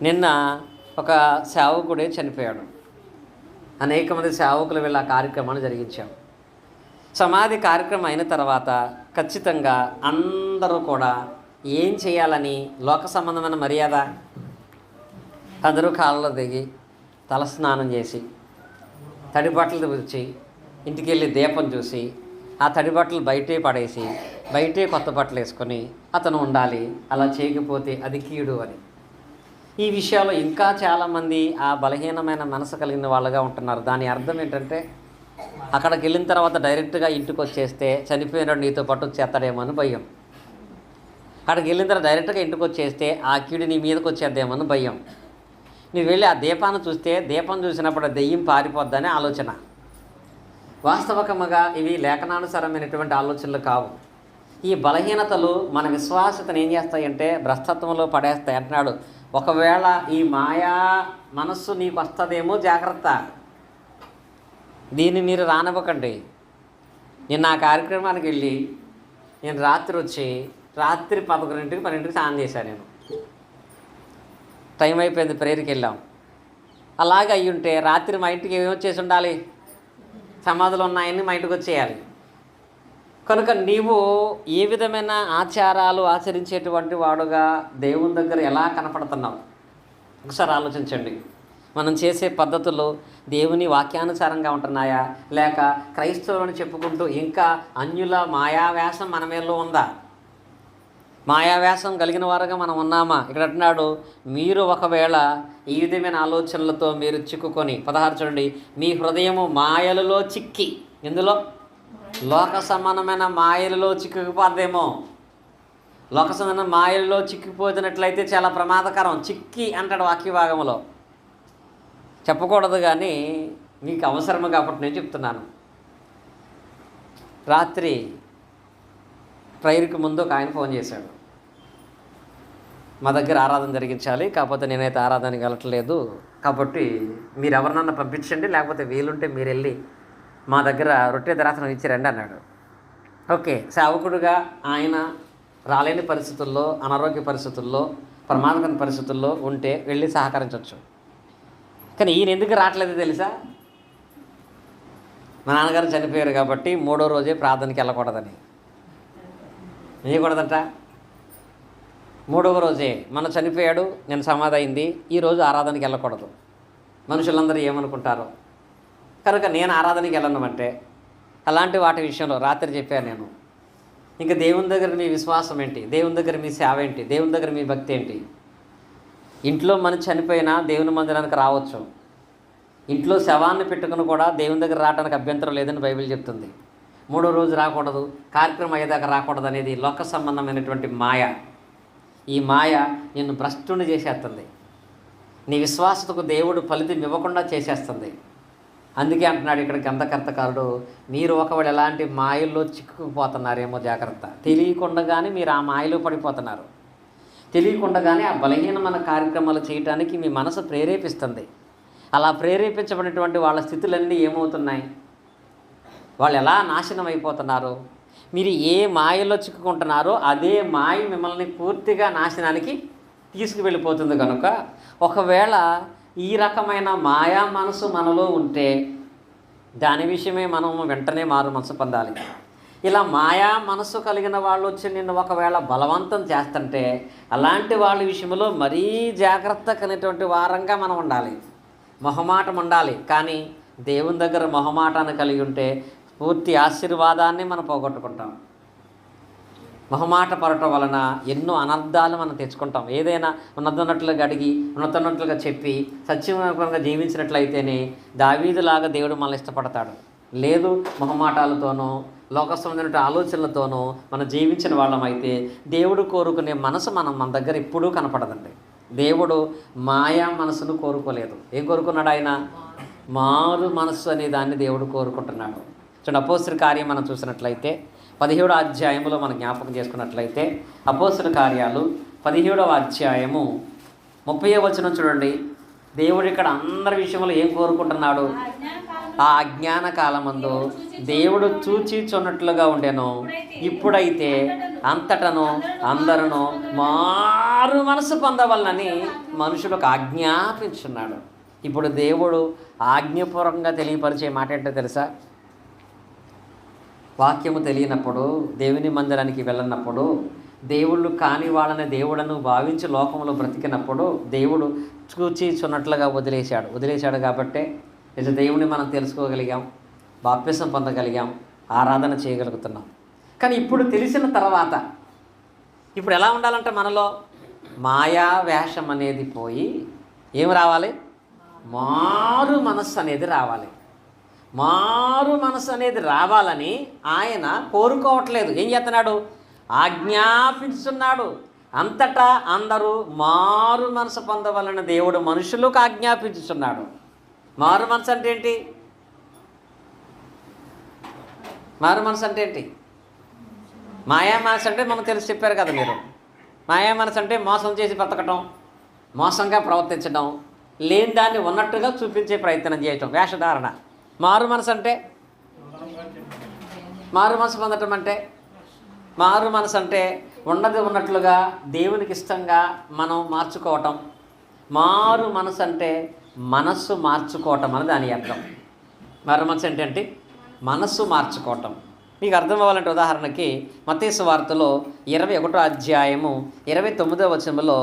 నిన్న ఒక సేవకుడే చనిపోయాడు. అనేక మంది సేవకులు వీళ్ళ కార్యక్రమాన్ని జరిగించాం. సమాధి కార్యక్రమం అయిన తర్వాత ఖచ్చితంగా అందరూ కూడా ఏం చేయాలని లోక సంబంధమైన మర్యాద, అందరూ కాళ్ళలో దిగి తలస్నానం చేసి తడి బట్టలు తెచ్చి ఇంటికి వెళ్ళి దీపం చూసి ఆ తడి బట్టలు బయటే పడేసి బయటే కొత్త బట్టలు వేసుకొని అతను ఉండాలి. అలా చేయకపోతే అది కీడు అని. ఈ విషయాల్లో ఇంకా చాలామంది ఆ బలహీనమైన మనసు కలిగిన వాళ్ళుగా ఉంటున్నారు. దాని అర్థం ఏంటంటే అక్కడికి వెళ్ళిన తర్వాత డైరెక్ట్గా ఇంటికి వచ్చేస్తే చనిపోయినాడు నీతో పాటు వచ్చేస్తాడేమో అని భయం. అక్కడికి వెళ్ళిన తర్వాత డైరెక్ట్గా ఇంటికి వచ్చేస్తే ఆ కీడు నీ మీదకి వచ్చేద్దేమో అని భయం. నువ్వు వెళ్ళి ఆ దీపాన్ని చూస్తే దీపం చూసినప్పుడు దెయ్యం పారిపోద్దని ఆలోచన. వాస్తవకముగా ఇవి లేఖనానుసారమైనటువంటి ఆలోచనలు కావు. ఈ బలహీనతలు మన విశ్వాసతను ఏం చేస్తాయంటే భ్రష్టత్వంలో పడేస్తాయి అంటున్నాడు. ఒకవేళ ఈ మాయా మనస్సు నీకు వస్తుందేమో, జాగ్రత్త. దీన్ని మీరు రానివ్వకండి. నేను ఆ కార్యక్రమానికి వెళ్ళి నేను రాత్రి 11:00, 12:00 స్నానం చేశాను. నేను టైం అయిపోయింది, ప్రేయర్కి వెళ్ళాం. అలాగే అయ్యి ఉంటే రాత్రి మా ఇంటికి ఏమి వచ్చేసి ఉండాలి? సమాధులు ఉన్నాయని మా ఇంటికి వచ్చేయాలి. కనుక నీవు ఏ విధమైన ఆచారాలు ఆచరించేటువంటి వాడుగా దేవుని దగ్గర ఎలా కనపడుతున్నావు ఒకసారి ఆలోచించండి. మనం చేసే పద్ధతులు దేవుని వాక్యానుసారంగా ఉంటున్నాయా, లేక క్రైస్తవులను చెప్పుకుంటూ ఇంకా అన్యుల మాయావేషం మన మేల్లో ఉందా? మాయావేషం కలిగిన వారుగా మనం ఉన్నామా? ఇక్కడ అంటున్నాడు, మీరు ఒకవేళ ఈ విధమైన ఆలోచనలతో మీరు చిక్కుకొని 16 చూడండి, మీ హృదయము మాయలలో చిక్కి. ఎందులో? లోక సమానమైన మాయలలో చిక్కుకుపోద్దేమో. లోక సమానమైన మాయలలో చిక్కిపోతున్నట్లయితే చాలా ప్రమాదకరం. చిక్కి అంటాడు వాక్య భాగంలో. చెప్పకూడదు కానీ మీకు అవసరము కాబట్టి నేను చెప్తున్నాను. రాత్రి ప్రేయర్కి ముందు ఒక ఆయన ఫోన్ చేశాడు. మా దగ్గర ఆరాధన జరిగించాలి, కాకపోతే నేనైతే ఆరాధనకి వెళ్ళట్లేదు, కాబట్టి మీరు ఎవరినన్నా పంపించండి, లేకపోతే వీలుంటే మీరు వెళ్ళి మా దగ్గర రొట్టె దరాసనం ఇచ్చి రండి అన్నాడు. ఓకే, సేవకుడుగా ఆయన రాలేని పరిస్థితుల్లో, అనారోగ్య పరిస్థితుల్లో, ప్రమాదకర పరిస్థితుల్లో ఉంటే వెళ్ళి సహకరించవచ్చు. కానీ ఈయన ఎందుకు రావట్లేదు తెలుసా? మా నాన్నగారు చనిపోయారు కాబట్టి 3వ రోజే ప్రార్థనకి వెళ్ళకూడదని. వేయకూడదంట. 3వ రోజే మన చనిపోయాడు, నేను సమాధి అయింది, ఈరోజు ఆరాధనకి వెళ్ళకూడదు. మనుషులందరూ ఏమనుకుంటారో కనుక నేను ఆరాధనకి వెళ్ళను. అలాంటి వాటి విషయంలో రాత్రి చెప్పాను నేను. ఇంకా దేవుని దగ్గర మీ విశ్వాసం ఏంటి? దేవుని దగ్గర మీ సేవ ఏంటి? దేవుని దగ్గర మీ భక్తి ఏంటి? ఇంట్లో మనం చనిపోయినా దేవుని మందిరానికి రావచ్చు. ఇంట్లో శవాన్ని పెట్టుకుని కూడా దేవుని దగ్గర రావడానికి అభ్యంతరం లేదని బైబిల్ చెప్తుంది. 3వ రోజు రాకూడదు, కార్యక్రమం అయ్యేదాకా రాకూడదు అనేది లోక సంబంధమైనటువంటి మాయ. ఈ మాయ నిన్ను భ్రష్టుని చేసేస్తుంది. నీ విశ్వాసతకు దేవుడు ఫలితం ఇవ్వకుండా చేసేస్తుంది. అందుకే అంటున్నాడు ఇక్కడ గ్రంథకర్తకారుడు, మీరు ఒకవేళ ఎలాంటి మాయల్లో చిక్కుకుపోతున్నారేమో జాగ్రత్త. తెలియకుండానే మీరు ఆ మాయలో పడిపోతున్నారు. తెలియకుండానే ఆ బలహీనమైన కార్యక్రమాలు చేయడానికి మీ మనసు ప్రేరేపిస్తుంది. అలా ప్రేరేపించబడినటువంటి వాళ్ళ స్థితులన్నీ ఏమవుతున్నాయి? వాళ్ళు ఎలా నాశనం అయిపోతున్నారు? మీరు ఏ మాయలో చిక్కుకుంటున్నారో అదే మాయ మిమ్మల్ని పూర్తిగా నాశనానికి తీసుకువెళ్ళిపోతుంది. కనుక ఒకవేళ ఈ రకమైన మాయా మనసు మనలో ఉంటే దాని విషయమే మనం వెంటనే మారు మనసు పొందాలి. ఇలా మాయా మనసు కలిగిన వాళ్ళు వచ్చి నిన్ను ఒకవేళ బలవంతం చేస్తుంటే అలాంటి వాళ్ళ విషయంలో మరీ జాగ్రత్త కలిగినటువంటి వారంగా మనం ఉండాలి. మొహమాటం ఉండాలి. కానీ దేవుని దగ్గర మొహమాటాన్ని కలిగి ఉంటే పూర్తి ఆశీర్వాదాన్ని మనం పోగొట్టుకుంటాం. మొహమాట పడటం వలన ఎన్నో అనర్థాలు మనం తెచ్చుకుంటాం. ఏదైనా ఉన్నదన్నట్లుగా అడిగి ఉన్నదన్నట్లుగా చెప్పి సత్యవంతంగా జీవించినట్లయితేనే దావీదులాగా దేవుడు మనల్ని ఇష్టపడతాడు. లేదు మొహమాటాలతోనూ లోక సంబంధమైన ఆలోచనలతోనూ మనం జీవించిన వాళ్ళమైతే దేవుడు కోరుకునే మనసు మన దగ్గర ఎప్పుడూ కనపడదండి. దేవుడు మాయా మనసును కోరుకోలేదు. ఏం కోరుకున్నాడు ఆయన? మారు మనస్సు అనే దాన్ని దేవుడు కోరుకుంటున్నాడు. చూడండి, అపోస్తలుల కార్యం మనం చూసినట్లయితే 17వ అధ్యాయంలో మనం జ్ఞాపకం చేసుకున్నట్లయితే అపోస్తలుల కార్యాలు 17వ అధ్యాయము 30వ వచనం చూడండి. దేవుడు ఇక్కడ అందరి విషయంలో ఏం కోరుకుంటున్నాడు? ఆ అజ్ఞాన కాలమందు దేవుడు చూచిచున్నట్లుగా ఉండెను. ఇప్పుడైతే అంతటను అందరూ మారు మనసు పొందవలనని మనుషులకు ఆజ్ఞాపించున్నాడు. ఇప్పుడు దేవుడు ఆజ్ఞాపూర్వకంగా తెలియపరిచే మాట ఏంటో తెలుసా? వాక్యము తెలియనప్పుడు, దేవుని మందిరానికి వెళ్ళినప్పుడు, దేవుళ్ళు కాని వాళ్ళని దేవుడను భావించి లోకంలో బ్రతికినప్పుడు దేవుడు చూచిచున్నట్లుగా వదిలేశాడు కాబట్టే నిజ దేవుని మనం తెలుసుకోగలిగాం, బాప్తిసం పొందగలిగాం, ఆరాధన చేయగలుగుతున్నాం. కానీ ఇప్పుడు తెలిసిన తర్వాత ఇప్పుడు ఎలా ఉండాలంటే మనలో మాయా వేషం అనేది పోయి ఏం రావాలి? మారు మనస్సు అనేది రావాలి. మారు మనసు అనేది రావాలని ఆయన కోరుకోవట్లేదు. ఏం చేస్తున్నాడు? ఆజ్ఞాపించుతున్నాడు. అంతటా అందరూ మారు మనసు పొందవలన దేవుడు మనుషులకు ఆజ్ఞాపించుతున్నాడు. మారు మనసు అంటే ఏంటి? మారు మనసు అంటే ఏంటి? మాయా మనసు అంటే మనం తెలిసి చెప్పారు కదా మీరు. మాయా మనసు అంటే మోసం చేసి బ్రతకటం, మోసంగా ప్రవర్తించడం, లేని దాన్ని ఉన్నట్టుగా చూపించే ప్రయత్నం చేయటం, వేషధారణ. మారు మనసు అంటే, మారు మనసు పొందటం అంటే, మారు మనసు అంటే ఉన్నది ఉన్నట్లుగా దేవునికి ఇష్టంగా మనం మార్చుకోవటం. మారు మనసు అంటే మనస్సు మార్చుకోవటం అని దాని అర్థం. మారు మనసు ఏంటంటే మనస్సు మార్చుకోవటం. మీకు అర్థం అవ్వాలంటే ఉదాహరణకి మత్తయి సువార్తలో 21వ అధ్యాయము 29వ వచనంలో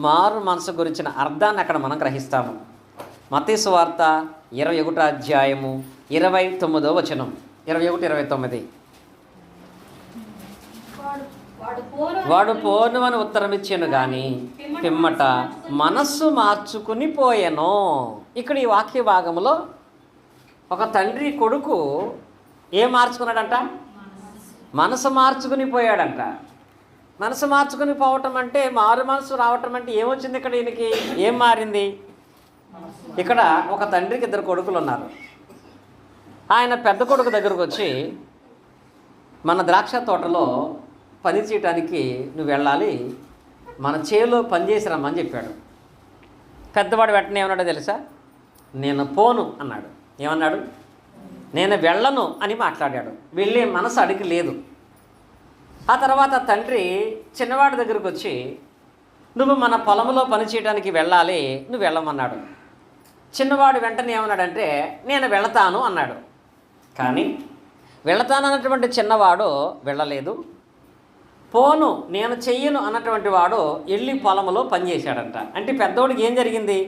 మారు మనసు గురించిన అర్థాన్ని అక్కడ మనం గ్రహిస్తాము. మత్తయి సువార్త 21వ అధ్యాయము 29వ వచనం, 21-29. వాడు పూర్ణమని ఉత్తరం ఇచ్చాను కానీ పిమ్మట మనస్సు మార్చుకుని పోయాను. ఇక్కడ ఈ వాక్య భాగంలో ఒక తండ్రి కొడుకు ఏం మార్చుకున్నాడంట? మనసు మార్చుకుని పోయాడంట. మనసు మార్చుకుని పోవటం అంటే, మారు మనసు రావటం అంటే ఏమొచ్చింది ఇక్కడ? ఈయనకి ఏం మారింది? ఇక్కడ ఒక తండ్రికి 2 కొడుకులు ఉన్నారు. ఆయన పెద్ద కొడుకు దగ్గరకు వచ్చి, మన ద్రాక్ష తోటలో పని చేయటానికి నువ్వు వెళ్ళాలి, మన చేలో పని చేసి రమ్మని చెప్పాడు. పెద్దవాడు వెంటనే ఏమన్నాడో తెలుసా? నేను పోను అన్నాడు. ఏమన్నాడు? నేను వెళ్ళను అని మాట్లాడాడు. వెళ్ళే మనసు అడిగి లేదు. ఆ తర్వాత తండ్రి చిన్నవాడి దగ్గరకు వచ్చి, నువ్వు మన పొలంలో పని చేయడానికి వెళ్ళాలి, నువ్వు వెళ్ళమన్నాడు. చిన్నవాడు వెంటనే ఏమన్నాడంటే, నేను వెళతాను అన్నాడు. కానీ వెళతానన్నటువంటి చిన్నవాడు వెళ్ళలేదు. పోను, నేను చెయ్యను అన్నటువంటి వాడు వెళ్ళి పొలంలో పనిచేశాడంట. అంటే పెద్దవాడికి ఏం జరిగింది?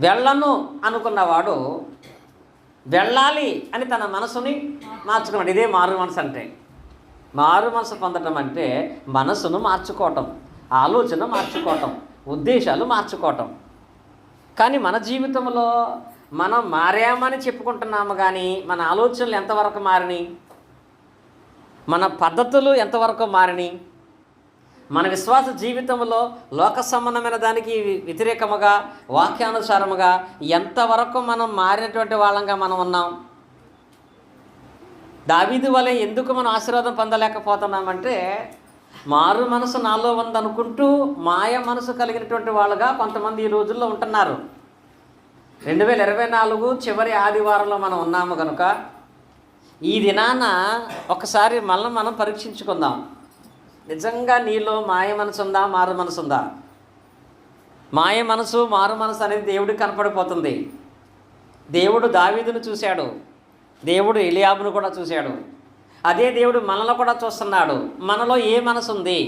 వెళ్ళను అనుకున్నవాడు వెళ్ళాలి అని తన మనసుని మార్చుకున్నాడు. ఇదే మారు మనసు అంటే. మారు మనసు పొందడం అంటే మనసును మార్చుకోవటం, ఆలోచన మార్చుకోవటం, ఉద్దేశాలు మార్చుకోవటం. కానీ మన జీవితంలో మనం మారామని చెప్పుకుంటున్నాము, కానీ మన ఆలోచనలు ఎంతవరకు మారినాయి, మన పద్ధతులు ఎంతవరకు మారినాయి, మన విశ్వాస జీవితంలో లోక సంబంధమైన దానికి వ్యతిరేకముగా వాక్యానుసారముగా ఎంతవరకు మనం మారినటువంటి వాళ్ళంగా మనం ఉన్నాం. దావీదు వలె ఎందుకు మనం ఆశీర్వాదం పొందలేకపోతున్నామంటే, మారు మనసు నాలో ఉందనుకుంటూ మాయ మనసు కలిగినటువంటి వాళ్ళుగా కొంతమంది ఈ రోజుల్లో ఉంటున్నారు. 2024 చివరి ఆదివారంలో మనం ఉన్నాము కనుక ఈ దినాన ఒకసారి మనం పరీక్షించుకుందాం. నిజంగా నీలో మాయ మనసు ఉందా, మారు మనసు ఉందా? మాయ మనసు, మారు మనసు అనేది దేవుడికి కనపడిపోతుంది. దేవుడు దావీదును చూశాడు, దేవుడు ఎలియాబును కూడా చూశాడు. అదే దేవుడు మనలో కూడా చూస్తున్నాడు. మనలో ఏ మనసు ఉంది?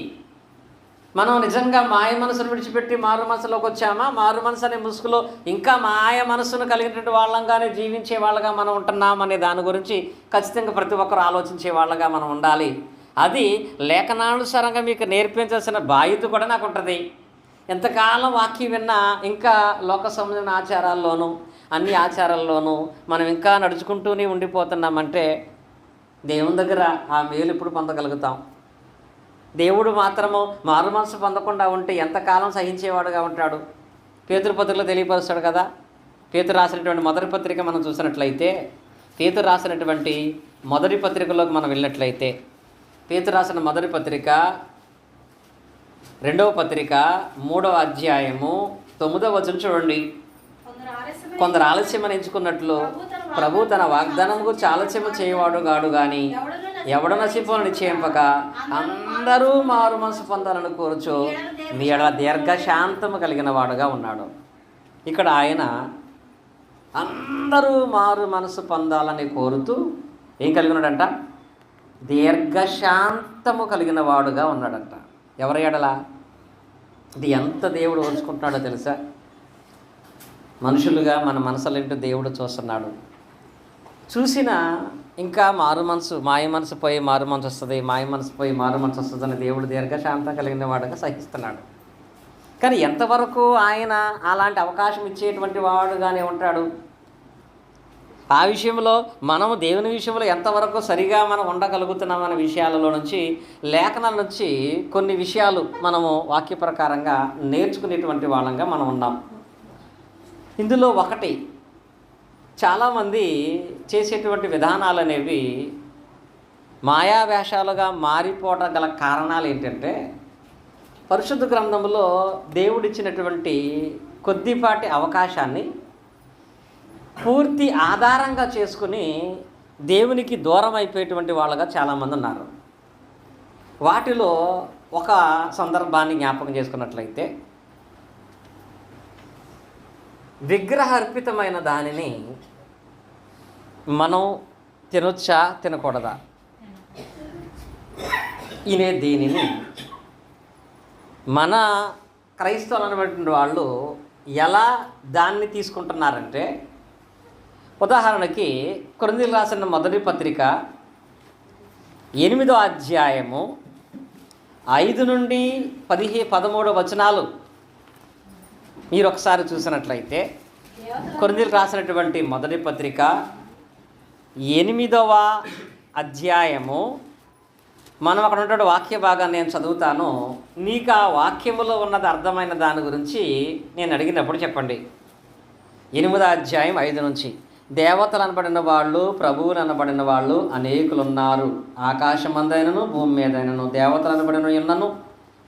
మనం నిజంగా మాయ మనసును విడిచిపెట్టి మారు మనసులోకి వచ్చామా? మారు మనసు అనే ముసుగులో ఇంకా మాయ మనసును కలిగినటువంటి వాళ్ళంగానే జీవించే వాళ్ళగా మనం ఉంటున్నాం అనే దాని గురించి ఖచ్చితంగా ప్రతి ఒక్కరు ఆలోచించే వాళ్ళగా మనం ఉండాలి. అది లేఖనానుసారంగా మీకు నేర్పించాల్సిన బాధ్యత కూడా నాకు ఉంటుంది. ఎంతకాలం వాక్యం విన్నా ఇంకా లోక సంబంధమైన ఆచారాల్లోనూ అన్ని ఆచారాల్లోనూ మనం ఇంకా నడుచుకుంటూనే ఉండిపోతున్నామంటే దేవుని దగ్గర ఆ మేలు ఇప్పుడు పొందగలుగుతాం. దేవుడు మాత్రము మారు మనసు పొందకుండా ఉంటే ఎంతకాలం సహించేవాడుగా ఉంటాడు? పేతురు పత్రికలో తెలియపరుస్తాడు కదా. పేతురు రాసినటువంటి మొదటి పత్రిక మనం చూసినట్లయితే, పేతురు రాసినటువంటి మొదటి పత్రికలోకి మనం వెళ్ళినట్లయితే, పేతురు రాసిన మొదటి పత్రిక 2వ పత్రిక 3వ అధ్యాయము 9వ వచనం చూడండి. కొందరు ఆలస్యమని ఎంచుకున్నట్లు ప్రభు తన వాగ్దానముకు ఆలస్యము చేయవాడు గాడు గాని ఎవడు నశింపును నిశ్చయింపక అందరూ మారు మనసు పొందాలని కోరుచు నీ ఎడల దీర్ఘశాంతము కలిగిన వాడుగా ఉన్నాడు. ఇక్కడ ఆయన అందరూ మారు మనసు పొందాలని కోరుతూ ఏం కలిగి ఉన్నాడంట? దీర్ఘశాంతము కలిగిన వాడుగా ఉన్నాడంట. ఎవరి ఎడల? ఇది ఎంత దేవుడు ఓర్చుకుంటున్నాడో తెలుసా? మనుషులుగా మన మనసులేంటో దేవుడు చూస్తున్నాడు. చూసినా ఇంకా మారు మనసు, మాయ మనసు పోయి మారు మనసు వస్తుంది, మాయ మనసు పోయి మారు మనసు వస్తుంది అని దేవుడు దీర్ఘశాంతం కలిగిన వాడుగా సహిస్తున్నాడు. కానీ ఎంతవరకు ఆయన అలాంటి అవకాశం ఇచ్చేటువంటి వాడుగానే ఉంటాడు? ఆ విషయంలో మనము దేవుని విషయంలో ఎంతవరకు సరిగా మనం ఉండగలుగుతున్నాం అనే విషయాలలో నుంచి, లేఖనాల నుంచి కొన్ని విషయాలు మనము వాక్య ప్రకారంగా నేర్చుకునేటువంటి వాళ్ళంగా మనం ఉన్నాం. ఇందులో ఒకటి, చాలామంది చేసేటువంటి విధానాలు అనేవి మాయావేషాలుగా మారిపోవడం గల కారణాలు ఏంటంటే, పరిశుద్ధ గ్రంథంలో దేవుడిచ్చినటువంటి కొద్దిపాటి అవకాశాన్ని పూర్తి ఆధారంగా చేసుకుని దేవునికి దూరం అయిపోయేటువంటి వాళ్ళగా చాలామంది ఉన్నారు. వాటిలో ఒక సందర్భాన్ని జ్ఞాపకం చేసుకున్నట్లయితే, విగ్రహార్పితమైన దానిని మనం తినొచ్చా తినకూడదా ఇనే దీనిని మన క్రైస్తవులు అనేటువంటి వాళ్ళు ఎలా దాన్ని తీసుకుంటున్నారంటే, ఉదాహరణకి కొరింథీయులకు రాసిన మొదటి పత్రిక 8వ అధ్యాయము 5 నుండి 13 వచనాలు మీరు ఒకసారి చూసినట్లయితే, కొరింథీయులకు రాసినటువంటి మొదటి పత్రిక 8వ అధ్యాయము, మనం అక్కడ ఉన్నటువంటి వాక్య భాగాన్ని నేను చదువుతాను. నీకు ఆ వాక్యములో ఉన్నది అర్థమైన దాని గురించి నేను అడిగినప్పుడు చెప్పండి. 8వ అధ్యాయం 5 నుంచి, దేవతలు అనబడిన వాళ్ళు, ప్రభువులు అనబడిన వాళ్ళు అనేకులు ఉన్నారు. ఆకాశమందైనను భూమి మీదైనను దేవతలు అనబడిన ఉన్నను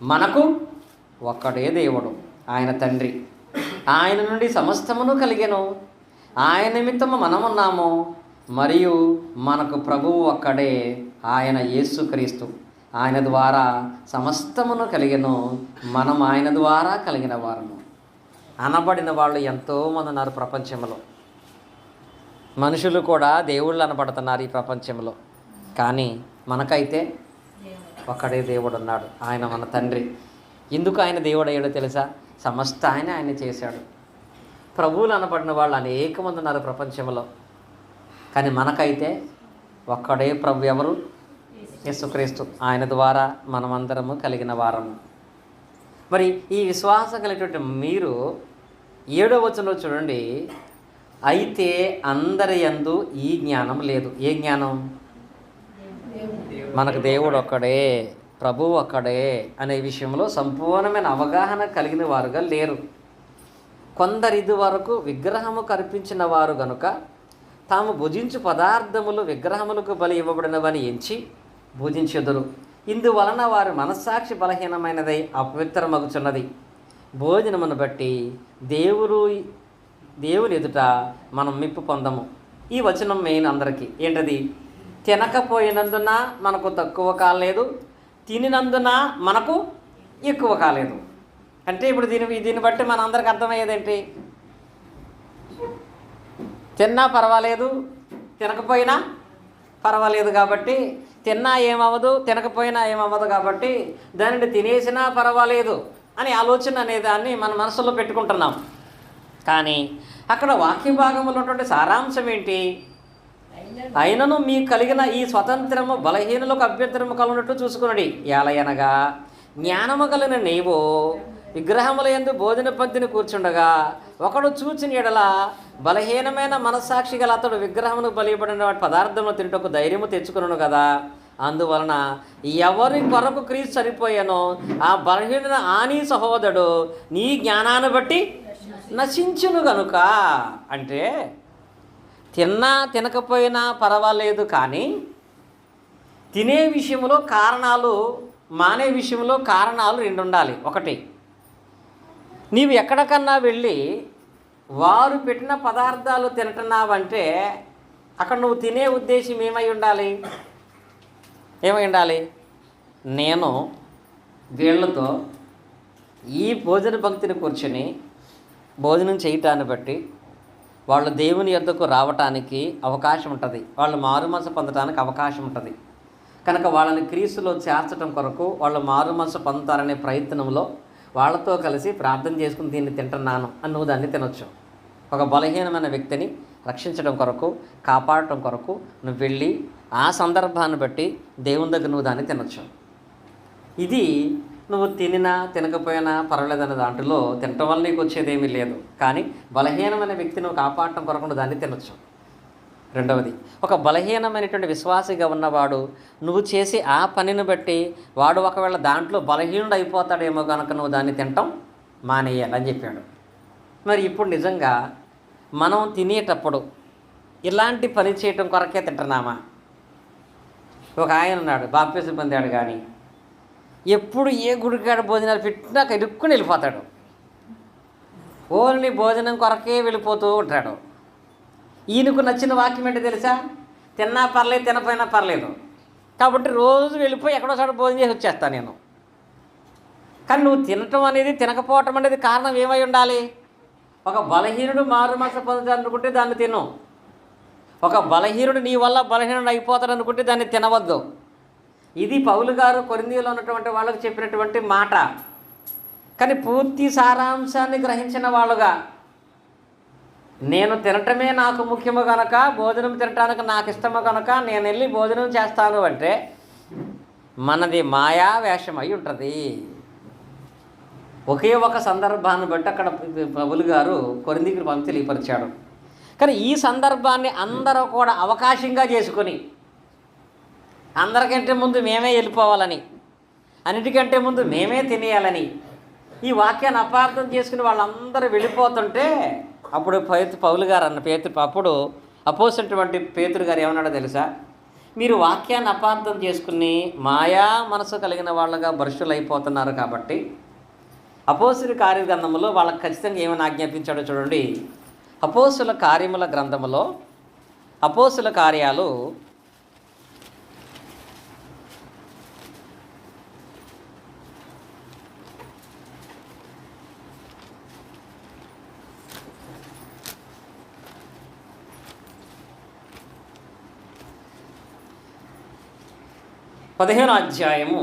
మనకు ఒక్కడే దేవుడు, ఆయన తండ్రి. ఆయన నుండి సమస్తమును కలిగెను, ఆయన నిమిత్తము మనమున్నాము, మరియు మనకు ప్రభువు ఒక్కడే, ఆయన యేసుక్రీస్తు. ఆయన ద్వారా సమస్తమును కలిగెను, మనం ఆయన ద్వారా కలిగిన వారము. అనబడిన వాళ్ళు ఎంతోమంది ఉన్నారు ప్రపంచంలో. మనుషులు కూడా దేవుళ్ళు అనబడుతున్నారు ఈ ప్రపంచంలో. కానీ మనకైతే ఒక్కడే దేవుడు ఉన్నాడు, ఆయన మన తండ్రి. ఎందుకు ఆయన దేవుడు అయ్యాడో తెలుసా? సమస్త ఆయన చేశాడు. ప్రభువులు అనబడిన వాళ్ళు అనేక మంది ఉన్నారు ప్రపంచంలో. కానీ మనకైతే ఒక్కడే ప్రభు. ఎవరు? యేసుక్రీస్తు. ఆయన ద్వారా మనమందరము కలిగిన వారము. మరి ఈ విశ్వాసం కలిగినటువంటి మీరు 7వ వచనంలో చూడండి, అయితే అందరి యందు ఈ జ్ఞానం లేదు. ఏ జ్ఞానం? మనకు దేవుడు ఒక్కడే, ప్రభువు ఒక్కడే అనే విషయంలో సంపూర్ణమైన అవగాహన కలిగిన వారుగా లేరు. కొందరు ఇది వరకు విగ్రహము కల్పించిన వారు గనుక తాము భుజించు పదార్థములు విగ్రహములకు బలి ఇవ్వబడినవని ఎంచి భుజించెదరు. ఇందువలన వారి మనస్సాక్షి బలహీనమైనదై అపవిత్రమగుచున్నది. భోజనమును బట్టి దేవుని ఎదుట మనం మెప్పు పొందము. ఈ వచనం మెయిన్ అందరికీ. ఏంటది? తినకపోయినందున మనకు తక్కువ కాలేదు, తినినందున మనకు ఎక్కువ కాలేదు. అంటే ఇప్పుడు దీన్ని బట్టి మన అందరికి అర్థమయ్యేదేంటి? తిన్నా పర్వాలేదు, తినకపోయినా పర్వాలేదు. కాబట్టి తిన్నా ఏమవ్వదు, తినకపోయినా ఏమవ్వదు. కాబట్టి దానిని తినేసినా పర్వాలేదు అని ఆలోచన అనేదాన్ని మన మనసులో పెట్టుకుంటున్నాం. కానీ అక్కడ వాక్య భాగంలో ఉన్నటువంటి సారాంశం ఏంటి? అయినను మీకు కలిగిన ఈ స్వతంత్రము బలహీనులకు అభ్యంతరము కలుగునట్టు చూసుకునడి. ఎలయనగా జ్ఞానము కలిగిన నీవు విగ్రహముల యందు భోజన పంక్తిని కూర్చుండగా ఒకడు చూచిన ఎడల బలహీనమైన మనస్సాక్షి గల అతడు విగ్రహమును బలిపడిన పదార్థమును తింటకు ధైర్యము తెచ్చుకును కదా. అందువలన ఎవరి కొరకు క్రీస్తు చనిపోయానో ఆ బలహీన ఆని సహోదరుడు నీ జ్ఞానాన్ని బట్టి నశించును గనుక. అంటే తిన్నా తినకపోయినా పర్వాలేదు, కానీ తినే విషయంలో కారణాలు, మానే విషయంలో కారణాలు 2 ఉండాలి. ఒకటి, నీవు ఎక్కడికన్నా వెళ్ళి వారు పెట్టిన పదార్థాలు తింటున్నావంటే అక్కడ నువ్వు తినే ఉద్దేశం ఏమై ఉండాలి? నేను వీళ్ళతో ఈ భోజన పంక్తిని కూర్చొని భోజనం చేయటాన్ని బట్టి వాళ్ళు దేవుని యొద్దకు రావటానికి అవకాశం ఉంటుంది, వాళ్ళు మారుమనసు పొందడానికి అవకాశం ఉంటుంది. కనుక వాళ్ళని క్రీస్తులో చేర్చడం కొరకు, వాళ్ళు మారుమనసు పొందుతారనే ప్రయత్నంలో వాళ్ళతో కలిసి ప్రార్థన చేసుకుని దీన్ని తింటున్నాను అని నువ్వు దాన్ని తినొచ్చు. ఒక బలహీనమైన వ్యక్తిని రక్షించడం కొరకు, కాపాడటం కొరకు నువ్వు వెళ్ళి ఆ సందర్భాన్ని బట్టి దేవుని దగ్గర నువ్వు దాన్ని తినొచ్చు. ఇది నువ్వు తినినా తినకపోయినా పర్వాలేదన్న దాంట్లో తినటం వల్ల నీకు వచ్చేదేమీ లేదు. కానీ బలహీనమైన వ్యక్తిని నువ్వు కాపాడటం కొరకు నువ్వు దాన్ని తినొచ్చు. రెండవది, ఒక బలహీనమైనటువంటి విశ్వాసిగా ఉన్నవాడు నువ్వు చేసి ఆ పనిని బట్టి వాడు ఒకవేళ దాంట్లో బలహీనుడు అయిపోతాడేమో కనుక నువ్వు దాన్ని తినటం మానేయాలని చెప్పాడు. మరి ఇప్పుడు నిజంగా మనం తినేటప్పుడు ఇలాంటి పని చేయటం కొరకే తింటున్నామా? ఒక ఆయన ఉన్నాడు, బాప్తిసం పొందాడు, కానీ ఎప్పుడు ఏ గుడికాడ భోజనాలు పెట్టినా ఇరుక్కుని వెళ్ళిపోతాడు. ఓన్లీ భోజనం కొరకే వెళ్ళిపోతూ ఉంటాడు. ఈయనకు నచ్చిన వాక్యం ఏంటో తెలుసా? తిన్నా పర్లేదు, తినపోయినా పర్లేదు, కాబట్టి రోజు వెళ్ళిపోయి ఎక్కడో చోట భోజనం చేసి వచ్చేస్తాను నేను. కానీ నువ్వు తినటం అనేది, తినకపోవటం అనేది కారణం ఏమై ఉండాలి? ఒక బలహీనుడు మారుమనసు పొందాలనుకుంటే దాన్ని తిను. ఒక బలహీనుడు నీ వల్ల బలహీనుడు అయిపోతాడు అనుకుంటే దాన్ని తినవద్దు. ఇది పౌలు గారు కొరింథీలో ఉన్నటువంటి వాళ్ళకు చెప్పినటువంటి మాట. కానీ పూర్తి సారాంశాన్ని గ్రహించిన వాళ్ళుగా, నేను తినటమే నాకు ముఖ్యము కనుక, భోజనం తినటానికి నాకు ఇష్టము కనుక నేను వెళ్ళి భోజనం చేస్తాను అంటే మనది మాయా వేషం అయి ఉంటుంది. ఒకే ఒక సందర్భాన్ని బట్టి అక్కడ పౌలు గారు కొరింథీకి తెలియపరిచాడు. కానీ ఈ సందర్భాన్ని అందరూ కూడా అవకాశంగా చేసుకొని, అందరికంటే ముందు మేమే వెళ్ళిపోవాలని, అన్నిటికంటే ముందు మేమే తినేయాలని ఈ వాక్యాన్ని అపార్థం చేసుకుని వాళ్ళందరూ వెళ్ళిపోతుంటే అప్పుడు పౌలు గారు అప్పుడు అపోజినటువంటి పేతురు గారు ఏమన్నాడో తెలుసా? మీరు వాక్యాన్ని అపార్థం చేసుకుని మాయా మనసు కలిగిన వాళ్ళగా భ్రష్టులు అయిపోతున్నారు. కాబట్టి అపోస్తుల కార్యగ్రంథంలో వాళ్ళకి ఖచ్చితంగా ఏమని ఆజ్ఞాపించాడో చూడండి. అపోస్తుల కార్యముల గ్రంథములో అపోస్తుల కార్యాలు 15వ అధ్యాయము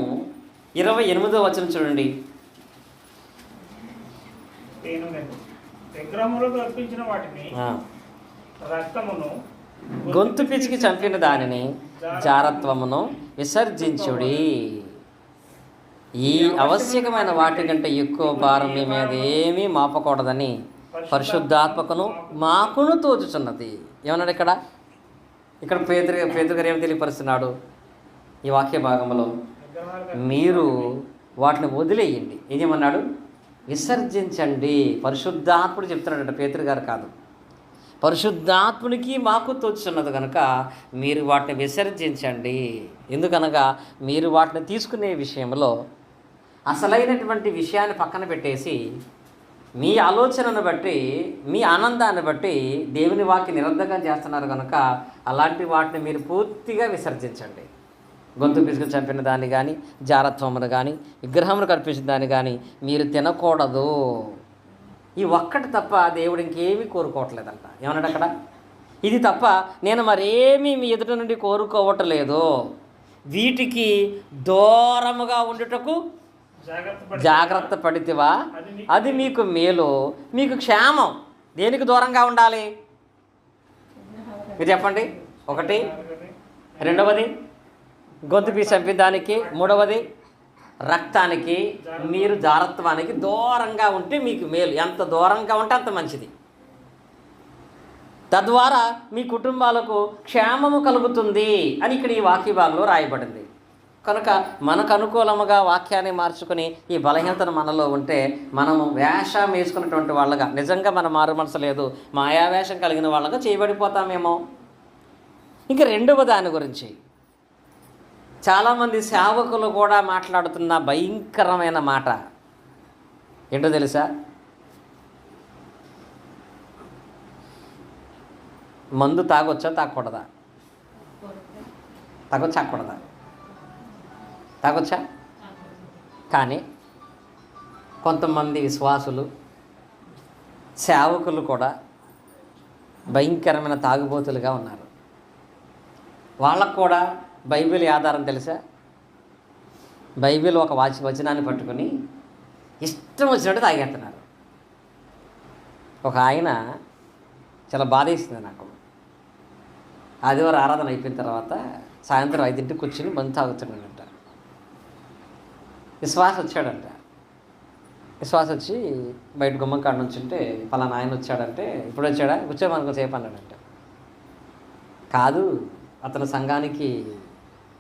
28వ వచనం చూడండి. విగ్రహములకు అర్పించిన వాటిని రక్తమును గొంతు పిచికి చంపిన దానిని జారత్వమును విసర్జించుడి. ఈ ఆవశ్యకమైన వాటి కంటే ఎక్కువ భారం మీ మీద ఏమీ మోపకూడదని పరిశుద్ధాత్మకును మాకును తోచుచున్నది. ఏమన్నాడు ఇక్కడ పేతురు గారు ఏమి తెలియపరుస్తున్నాడు ఈ వాక్య భాగంలో? మీరు వాటిని వదిలేయండి. ఏం చేయమన్నాడు? విసర్జించండి. పరిశుద్ధాత్ముడు చెప్తున్నాడంట, పేతురు గారు కాదు. పరిశుద్ధాత్మునికి మాకు తోచున్నది కనుక మీరు వాటిని విసర్జించండి. ఎందుకనగా మీరు వాటిని తీసుకునే విషయంలో అసలైనటువంటి విషయాన్ని పక్కన పెట్టేసి మీ ఆలోచనను బట్టి, మీ ఆనందాన్ని బట్టి దేవుని వాక్య నిరర్ధకం చేస్తున్నారు కనుక అలాంటి వాటిని మీరు పూర్తిగా విసర్జించండి. గొంతు పిసుకు చంపిన దాన్ని కానీ, జారత్వమును కానీ, విగ్రహమును కల్పించిన దాన్ని కానీ మీరు తినకూడదు. ఈ ఒక్కటి తప్ప దేవుడు ఇంకేమీ కోరుకోవట్లేదంట. ఏమన్నాడు అక్కడ? ఇది తప్ప నేను మరేమీ మీ ఎదుట నుండి కోరుకోవట్లేదు. వీటికి దూరముగా ఉండుటకు జాగ్రత్త పడితివా, అది మీకు మేలు, మీకు క్షేమం. దేనికి దూరంగా ఉండాలి మీరు చెప్పండి? ఒకటి. రెండవది గొంతు పీసి చంపేదానికి. మూడవది రక్తానికి, మీరు జారత్వానికి దూరంగా ఉంటే మీకు మేలు. ఎంత దూరంగా ఉంటే అంత మంచిది. తద్వారా మీ కుటుంబాలకు క్షేమము కలుగుతుంది అని ఇక్కడ ఈ వాక్య భాగంలో రాయబడింది. కనుక మనకు అనుకూలముగా వాక్యాన్ని మార్చుకుని ఈ బలహీనతను మనలో ఉంటే మనము వేషం వేసుకున్నటువంటి వాళ్ళగా, నిజంగా మన మారు మనసు లేదు, మాయావేషం కలిగిన వాళ్ళగా చేయబడిపోతామేమో. ఇంకా రెండవ దాని గురించి చాలామంది సేవకులు కూడా మాట్లాడుతున్న భయంకరమైన మాట ఏంటో తెలుసా? మందు తాగొచ్చా తాగకూడదా? తాగొచ్చా? కానీ కొంతమంది విశ్వాసులు, సేవకులు కూడా భయంకరమైన తాగుబోతులుగా ఉన్నారు. వాళ్ళకు కూడా బైబిల్ ఆధారం తెలుసా? బైబిల్ ఒక వచనాన్ని పట్టుకొని ఇష్టం వచ్చినట్టు తాగేస్తున్నారు. ఒక ఆయన చాలా బాధేసింది నాకు. ఆదివారం ఆరాధన అయిపోయిన తర్వాత సాయంత్రం 5ంటికి కూర్చుని మందు తాగుతున్నాడంట. విశ్వాస వచ్చి బయట గుమ్మం కాడ నుంచి ఉంటే పలానా ఆయన వచ్చాడంటే, ఇప్పుడు వచ్చాడా, కూర్చోమనుకో సేపు అన్నాడంట. కాదు, అతను సంఘానికి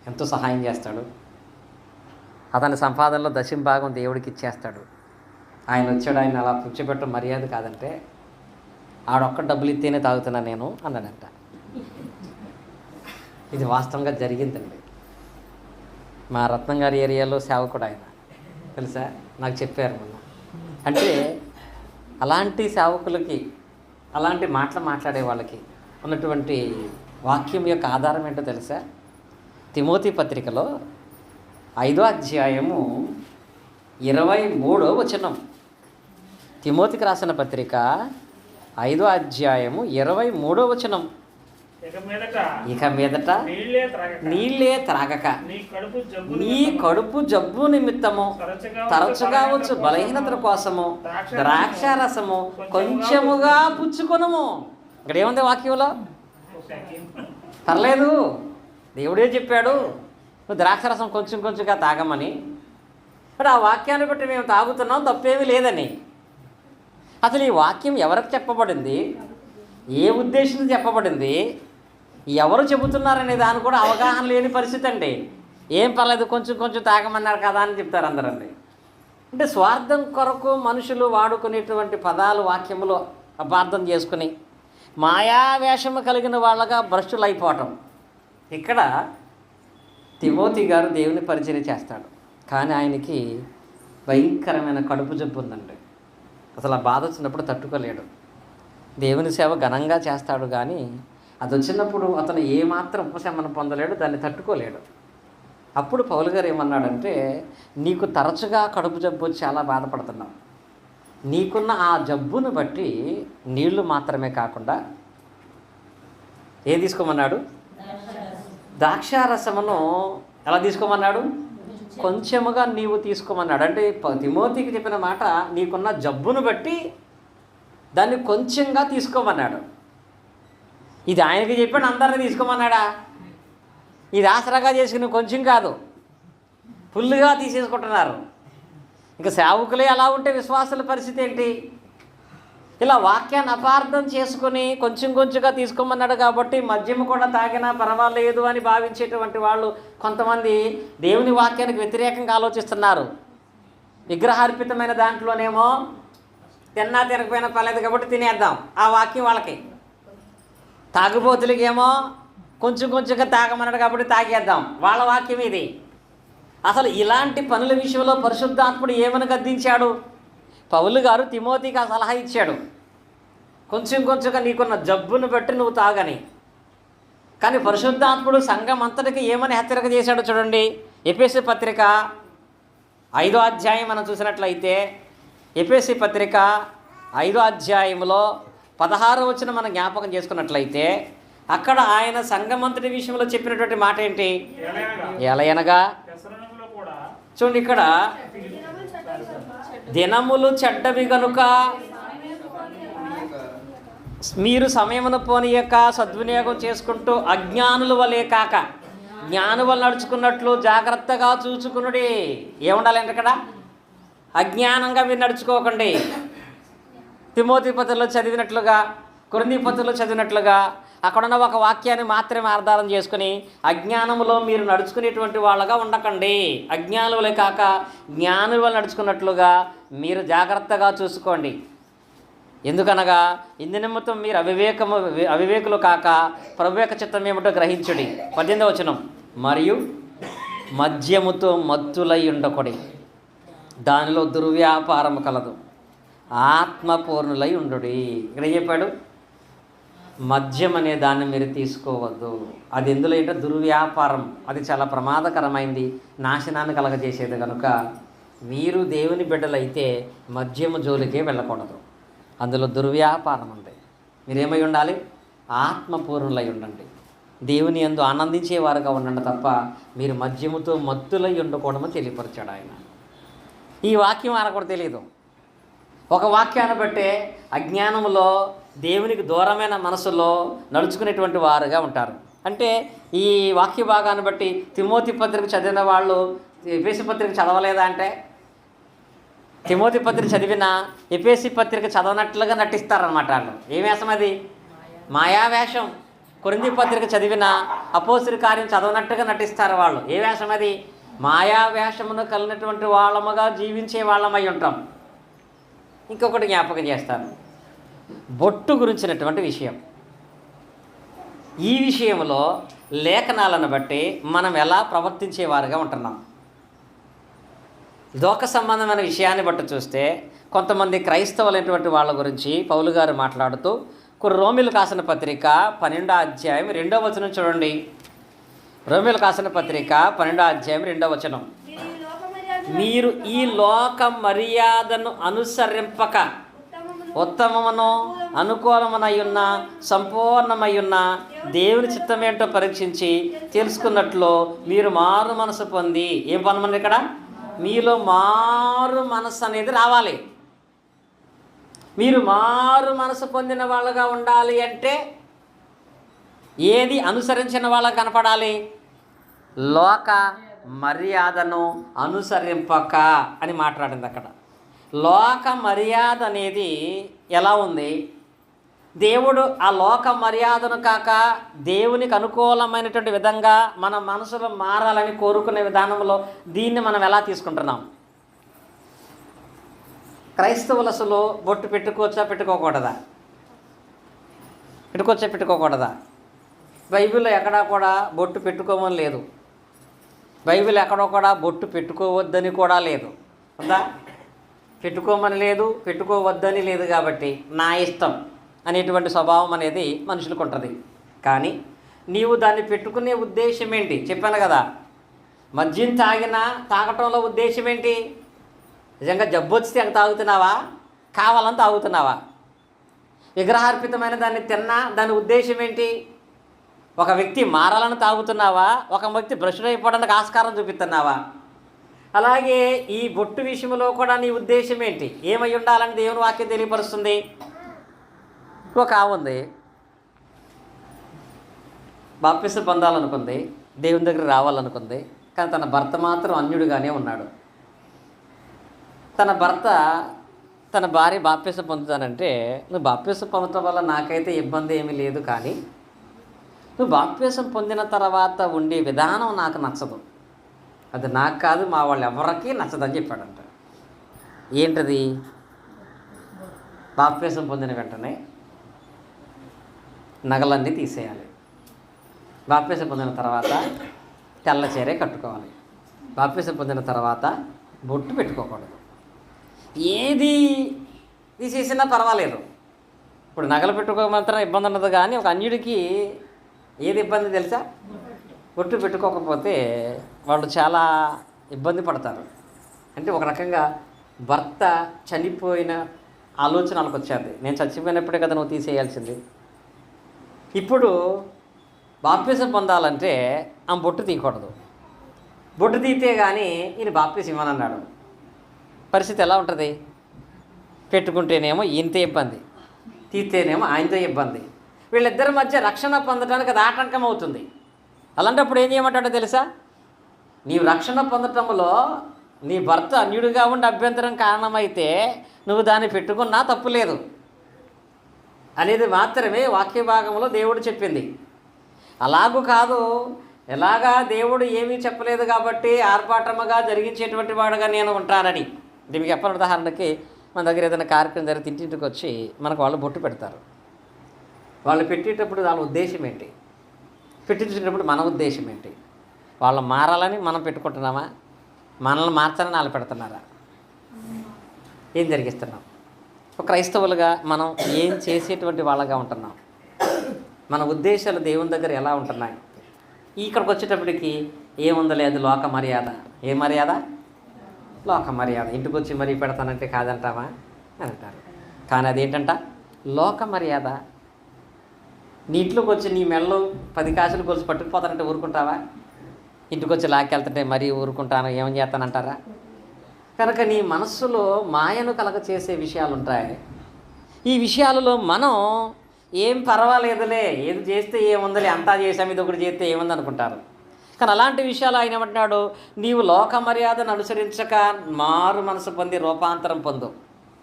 ఎంతో సహాయం చేస్తాడు, అతని సంపాదనలో 10% దేవుడికి ఇచ్చేస్తాడు. ఆయన వచ్చాడు, ఆయన అలా కూర్చోబెట్టడం మర్యాద కాదంటే ఆడొక్క డబ్బులు ఇస్తేనే తాగుతున్నా నేను అన్నాడంట. ఇది వాస్తవంగా జరిగిందండి. మా రత్నం గారి ఏరియాలో సేవకుడు ఆయన, తెలుసా, నాకు చెప్పారు మొన్న. అంటే అలాంటి సేవకులకి, అలాంటి మాట్లాడే వాళ్ళకి ఉన్నటువంటి వాక్యం యొక్క ఆధారం ఏంటో తెలుసా? తిమోతి పత్రికలో 5వ అధ్యాయము 23వ వచనం. తిమోతికి రాసిన పత్రిక 5వ అధ్యాయము 23వ వచనం. ఇక మీదట నీళ్ళే త్రాగక నీ కడుపు జబ్బు నిమిత్తము తరచుగా వచ్చు బలహీనత కోసము ద్రాక్షారసము కొంచెముగా పుచ్చుకొనుము. ఇక్కడ ఏముంది వాక్యంలో? పర్లేదు, దేవుడే చెప్పాడు నువ్వు ద్రాక్షరసం కొంచెంగా తాగమని. మరి ఆ వాక్యాన్ని బట్టి మేము తాగుతున్నాం, తప్పేమీ లేదని. అసలు ఈ వాక్యం ఎవరికి చెప్పబడింది, ఏ ఉద్దేశంతో చెప్పబడింది, ఎవరు చెబుతున్నారనే దాని కూడా అవగాహన లేని పరిస్థితి అండి. ఏం పర్లేదు, కొంచెం తాగమన్నారు కదా అని చెప్తారు అందరండి. అంటే స్వార్థం కొరకు మనుషులు వాడుకునేటువంటి పదాలు వాక్యములు అపార్థం చేసుకుని మాయావేషము కలిగిన వాళ్ళగా భ్రష్టులు అయిపోవటం. ఇక్కడ తిమోతి గారు దేవుని పరిచర్య చేస్తాడు, కానీ ఆయనకి భయంకరమైన కడుపు జబ్బు ఉందండి. అసలు ఆ బాధ వచ్చినప్పుడు తట్టుకోలేడు. దేవుని సేవ ఘనంగా చేస్తాడు, కానీ అది వచ్చినప్పుడు అతను ఏమాత్రం ఉపశమనం పొందలేడు, దాన్ని తట్టుకోలేడు. అప్పుడు పౌలు గారు ఏమన్నాడంటే, నీకు తరచుగా కడుపు జబ్బు వచ్చి చాలా బాధపడుతున్నావు, నీకున్న ఆ జబ్బును బట్టి నీళ్లు మాత్రమే కాకుండా ఏం తీసుకోమన్నాడు? ద్రాక్షారసమును ఎలా తీసుకోమన్నాడు? కొంచెముగా నీవు తీసుకోమన్నాడు. అంటే తిమోతికి చెప్పిన మాట, నీకున్న జబ్బును బట్టి దాన్ని కొంచెంగా తీసుకోమన్నాడు. ఇది ఆయనకి చెప్పాడు, అందరినీ తీసుకోమన్నాడా? ఇది ఆసరాగా చేసుకుని కొంచెం కాదు, ఫుల్గా తీసేసుకుంటున్నారు. ఇంకా సేవకులే అలా ఉంటే విశ్వాసుల పరిస్థితి ఏంటి? ఇలా వాక్యాన్ని అపార్థం చేసుకుని కొంచెం కొంచెంగా తీసుకోమన్నాడు కాబట్టి మద్యం కూడా తాగినా పర్వాలేదు అని భావించేటువంటి వాళ్ళు కొంతమంది దేవుని వాక్యానికి వ్యతిరేకంగా ఆలోచిస్తున్నారు. విగ్రహార్పితమైన దాంట్లోనేమో తిన్నా తినకపోయినా పర్లేదు కాబట్టి తినేద్దాం, ఆ వాక్యం వాళ్ళకి. తాగుబోతులకేమో కొంచెం కొంచెంగా తాగమన్నాడు కాబట్టి తాగేద్దాం, వాళ్ళ వాక్యం ఇది. అసలు ఇలాంటి పనుల విషయంలో పరిశుద్ధాత్ముడు ఏమని గద్దించాడు? పౌలు గారు తిమోతికి ఆ సలహా ఇచ్చాడు, కొంచెం కొంచెంగా నీకున్న జబ్బును బట్టి నువ్వు తాగని. కానీ పరిశుద్ధాత్ముడు సంఘం అంతటికి ఏమని హెచ్చరిక చేశాడో చూడండి. ఎఫెసీ పత్రిక 5వ అధ్యాయం మనం చూసినట్లయితే, ఎఫెసీ పత్రిక 5వ అధ్యాయంలో 16వ వచనం మనం జ్ఞాపకం చేసుకున్నట్లయితే, అక్కడ ఆయన సంఘమంతటి విషయంలో చెప్పినటువంటి మాట ఏంటి? ఎలయనగా చూడండి, ఇక్కడ దినములు చెడ్డవి కనుక మీరు సమయమును పోనీయక సద్వినియోగం చేసుకుంటూ అజ్ఞానుల వలె కాక జ్ఞాను వల్ల నడుచుకున్నట్లు జాగ్రత్తగా చూచుకునుడి. ఏముండాలంటే ఇక్కడ అజ్ఞానంగా మీరు నడుచుకోకండి. తిమోతి పత్రికలో చదివినట్లుగా, కొరింథీ పత్రికలో చదివినట్లుగా అక్కడున్న ఒక వాక్యాన్ని మాత్రమే ఆధారం చేసుకుని అజ్ఞానంలో మీరు నడుచుకునేటువంటి వాళ్ళగా ఉండకండి. అజ్ఞానులే కాక జ్ఞానుల వల్ల నడుచుకున్నట్లుగా మీరు జాగ్రత్తగా చూసుకోండి. ఎందుకనగా ఇందు నిమిత్తం మీరు అవివేకులు కాక ప్రభు యొక్క చిత్తం ఏమిటో గ్రహించుడి. 18వ వచనం, మరియు మద్యముతో మత్తులై ఉండకొడి, దానిలో దుర్వ్యాపారము కలదు, ఆత్మపూర్ణులై ఉండుడి. ఇక్కడ చెప్పాడు, మద్యం అనే దాన్ని మీరు తీసుకోవద్దు. అది ఎందులో ఏంటో దుర్వ్యాపారం, అది చాలా ప్రమాదకరమైంది, నాశనాన్ని కలగజేసేది. కనుక మీరు దేవుని బిడ్డలైతే మద్యము జోలికే వెళ్ళకూడదు, అందులో దుర్వ్యాపారం ఉంది. మీరేమై ఉండాలి? ఆత్మపూర్ణులై ఉండండి, దేవుని యందు ఆనందించేవారుగా ఉండండి తప్ప మీరు మద్యముతో మత్తులై ఉండకూడమని తెలియపరిచాడు ఆయన. ఈ వాక్యం ఆయన కూడా తెలియదు. ఒక వాక్యాన్ని బట్టే అజ్ఞానంలో దేవునికి దూరమైన మనసులో నడుచుకునేటువంటి వారుగా ఉంటారు. అంటే ఈ వాక్య భాగాన్ని బట్టి తిమోతి పత్రిక చదివిన వాళ్ళు ఎఫెసీ పత్రిక చదవలేదా అంటే, తిమోతి పత్రిక చదివిన ఎఫెసీ పత్రిక చదవనట్లుగా నటిస్తారనమాట వాళ్ళు. ఏ వేషం అది? మాయావేషం. కొరింథీ పత్రిక చదివిన అపోస్తలుల కార్యం చదవనట్టుగా నటిస్తారు వాళ్ళు. ఏ వేషం అది? మాయావేషమును కలిగినటువంటి వాళ్ళముగా జీవించే వాళ్ళమై ఉంటాం. ఇంకొకటి జ్ఞాపకం చేస్తాను, బొట్టు గురించినటువంటి విషయం. ఈ విషయంలో లేఖనాలను బట్టి మనం ఎలా ప్రవర్తించేవారుగా ఉంటున్నాం. లోక సంబంధమైన విషయాన్ని బట్టి చూస్తే కొంతమంది క్రైస్తవులైనటువంటి వాళ్ళ గురించి పౌలు గారు మాట్లాడుతూ రోమీయులకు రాసిన పత్రిక 12వ అధ్యాయం 2వ వచనం చూడండి. రోమీయులకు రాసిన పత్రిక 12వ అధ్యాయం 2వ వచనం, మీరు ఈ లోక మర్యాదను అనుసరింపక ఉత్తమమును అనుకూలమునయున్న సంపూర్ణమయ్యున్న దేవుని చిత్తమేంటో పరీక్షించి తెలుసుకున్నట్లు మీరు మారు మనసు పొంది, ఏం పొందమని ఇక్కడ? మీలో మారు మనసు అనేది రావాలి. మీరు మారు మనసు పొందిన వాళ్ళగా ఉండాలి అంటే ఏది అనుసరించిన వాళ్ళగా కనపడాలి? లోక మర్యాదను అనుసరింపక అని మాట్లాడింది అక్కడ. లోక మర్యాద అనేది ఎలా ఉంది? దేవుడు ఆ లోక మర్యాదను కాక దేవునికి అనుకూలమైనటువంటి విధంగా మన మనసులో మారాలని కోరుకునే విధానంలో దీన్ని మనం ఎలా తీసుకుంటున్నాం? క్రైస్తవులు అసలు బొట్టు పెట్టుకోవచ్చా పెట్టుకోకూడదా? పెట్టుకోకూడదా? బైబిల్లో ఎక్కడా కూడా బొట్టు పెట్టుకోమని లేదు. బైబిల్ ఎక్కడో కూడా బొట్టు పెట్టుకోవద్దని కూడా లేదు. ఉందా? పెట్టుకోమని లేదు, పెట్టుకోవద్దని లేదు. కాబట్టి నా ఇష్టం అనేటువంటి స్వభావం అనేది మనుషులకు ఉంటుంది. కానీ నీవు దాన్ని పెట్టుకునే ఉద్దేశం ఏంటి? చెప్పాను కదా, మద్యం తాగటంలో ఉద్దేశం ఏంటి? నిజంగా జబ్బు వస్తే తాగుతున్నావా? కావాలని తాగుతున్నావా? విగ్రహార్పితమైన దాన్ని తిన్నా దాని ఉద్దేశం ఏంటి? ఒక వ్యక్తి మారాలని తాగుతున్నావా? ఒక వ్యక్తి భ్రష్టుడు అయిపోవడానికి ఆస్కారం చూపిస్తున్నావా? అలాగే ఈ బొట్టు విషయంలో కూడా నీ ఉద్దేశం ఏంటి? ఏమై ఉండాలని దేవుని వాక్యం తెలియపరుస్తుంది. ఒక ఉంది, బాప్తిసం పొందాలనుకుంది, దేవుని దగ్గర రావాలనుకుంది. కానీ తన భర్త మాత్రం అన్యుడిగానే ఉన్నాడు. తన భర్త తన భార్య బాప్తీసం పొందుతానంటే, నువ్వు బాప్తీసం పొందటం వల్ల నాకైతే ఇబ్బంది ఏమీ లేదు, కానీ నువ్వు బాప్తీసం పొందిన తర్వాత ఉండే విధానం నాకు నచ్చదు, అది నాకు కాదు మా వాళ్ళు ఎవరికీ నచ్చదని చెప్పాడంట. ఏంటది? బాప్తీసం పొందిన వెంటనే నగలన్నీ తీసేయాలి, బాప్తీసం పొందిన తర్వాత తెల్ల చీరే కట్టుకోవాలి, బాప్తీసం పొందిన తర్వాత బొట్టు పెట్టుకోకూడదు. ఏది తీసేసినా పర్వాలేదు. ఇప్పుడు నగలు పెట్టుకోమంతా ఇబ్బంది ఉండదు, కానీ ఒక అన్యుడికి ఏది ఇబ్బంది తెలుసా? బొట్టు పెట్టుకోకపోతే వాళ్ళు చాలా ఇబ్బంది పడతారు. అంటే ఒక రకంగా భర్త చనిపోయిన ఆలోచన వాళ్ళకి వచ్చేది, నేను చచ్చిపోయినప్పుడే కదా నువ్వు తీసేయాల్సింది. ఇప్పుడు బాప్తీసం పొందాలంటే ఆమె బొట్టు తీయకూడదు, బొట్టు తీస్తే కానీ ఈయన బాప్తీసం ఇవ్వనన్నాడు. పరిస్థితి ఎలా ఉంటుంది? పెట్టుకుంటేనేమో ఈయనతో ఇబ్బంది, తీస్తేనేమో ఆయనతో ఇబ్బంది, వీళ్ళిద్దరి మధ్య రక్షణ పొందడానికి అది ఆటంకం అవుతుంది. అలాంటప్పుడు ఏం చేయమంటాడో తెలుసా? నీవు రక్షణ పొందటంలో నీ భర్త అన్యుడిగా ఉండి అభ్యంతరం కారణమైతే నువ్వు దాన్ని పెట్టుకున్నా తప్పు లేదు అనేది మాత్రమే వాక్య భాగంలో దేవుడు చెప్పింది. అలాగూ కాదు, ఎలాగా దేవుడు ఏమీ చెప్పలేదు కాబట్టి ఆర్భాటముగా జరిగించేటువంటి వాడుగా నేను ఉంటానని. దీనికి చెప్పని ఉదాహరణకి, మన దగ్గర ఏదైనా కార్యక్రమం జరిగి ఇంటింటికి వచ్చి మనకు వాళ్ళు బొట్టు పెడతారు. వాళ్ళు పెట్టేటప్పుడు వాళ్ళ ఉద్దేశం ఏంటి? పెట్టించేటప్పుడు మన ఉద్దేశం ఏంటి? వాళ్ళు మారాలని మనం పెట్టుకుంటున్నామా? మనల్ని మార్చాలని వాళ్ళు పెడుతున్నారా? ఏం జరిగిస్తున్నాం? ఒక క్రైస్తవులుగా మనం ఏం చేసేటువంటి వాళ్ళగా ఉంటున్నాం? మన ఉద్దేశాలు దేవుని దగ్గర ఎలా ఉంటున్నాయి? ఇక్కడికి వచ్చేటప్పటికి ఏముందలే, అది లోక మర్యాద. ఏ మర్యాద? లోక మర్యాద. ఇంటికి వచ్చి మరీ పెడతానంటే కాదంటావా అని అంటారు. కానీ అదేంటంట? లోక మర్యాద. నీ ఇంట్లోకి వచ్చి నీ మెడలో 10 కాసులు గొలుసు పట్టుకుపోతానంటే ఊరుకుంటావా? ఇంటికి వచ్చి లాక్కెళ్తుంటే మరీ ఊరుకుంటాను, ఏమని చేస్తానంటారా? కనుక నీ మనస్సులో మాయను కలగ చేసే విషయాలు ఉంటాయి. ఈ విషయాలలో మనం ఏం పర్వాలేదులే, ఏది చేస్తే ఏముందలే, అంతా చేసాం, ఇది ఒకటి చేస్తే ఏముంది అనుకుంటారు. కానీ అలాంటి విషయాలు ఆయన ఏమంటున్నాడు? నీవు లోక మర్యాదను అనుసరించక మారు మనసు పొంది రూపాంతరం పొందు.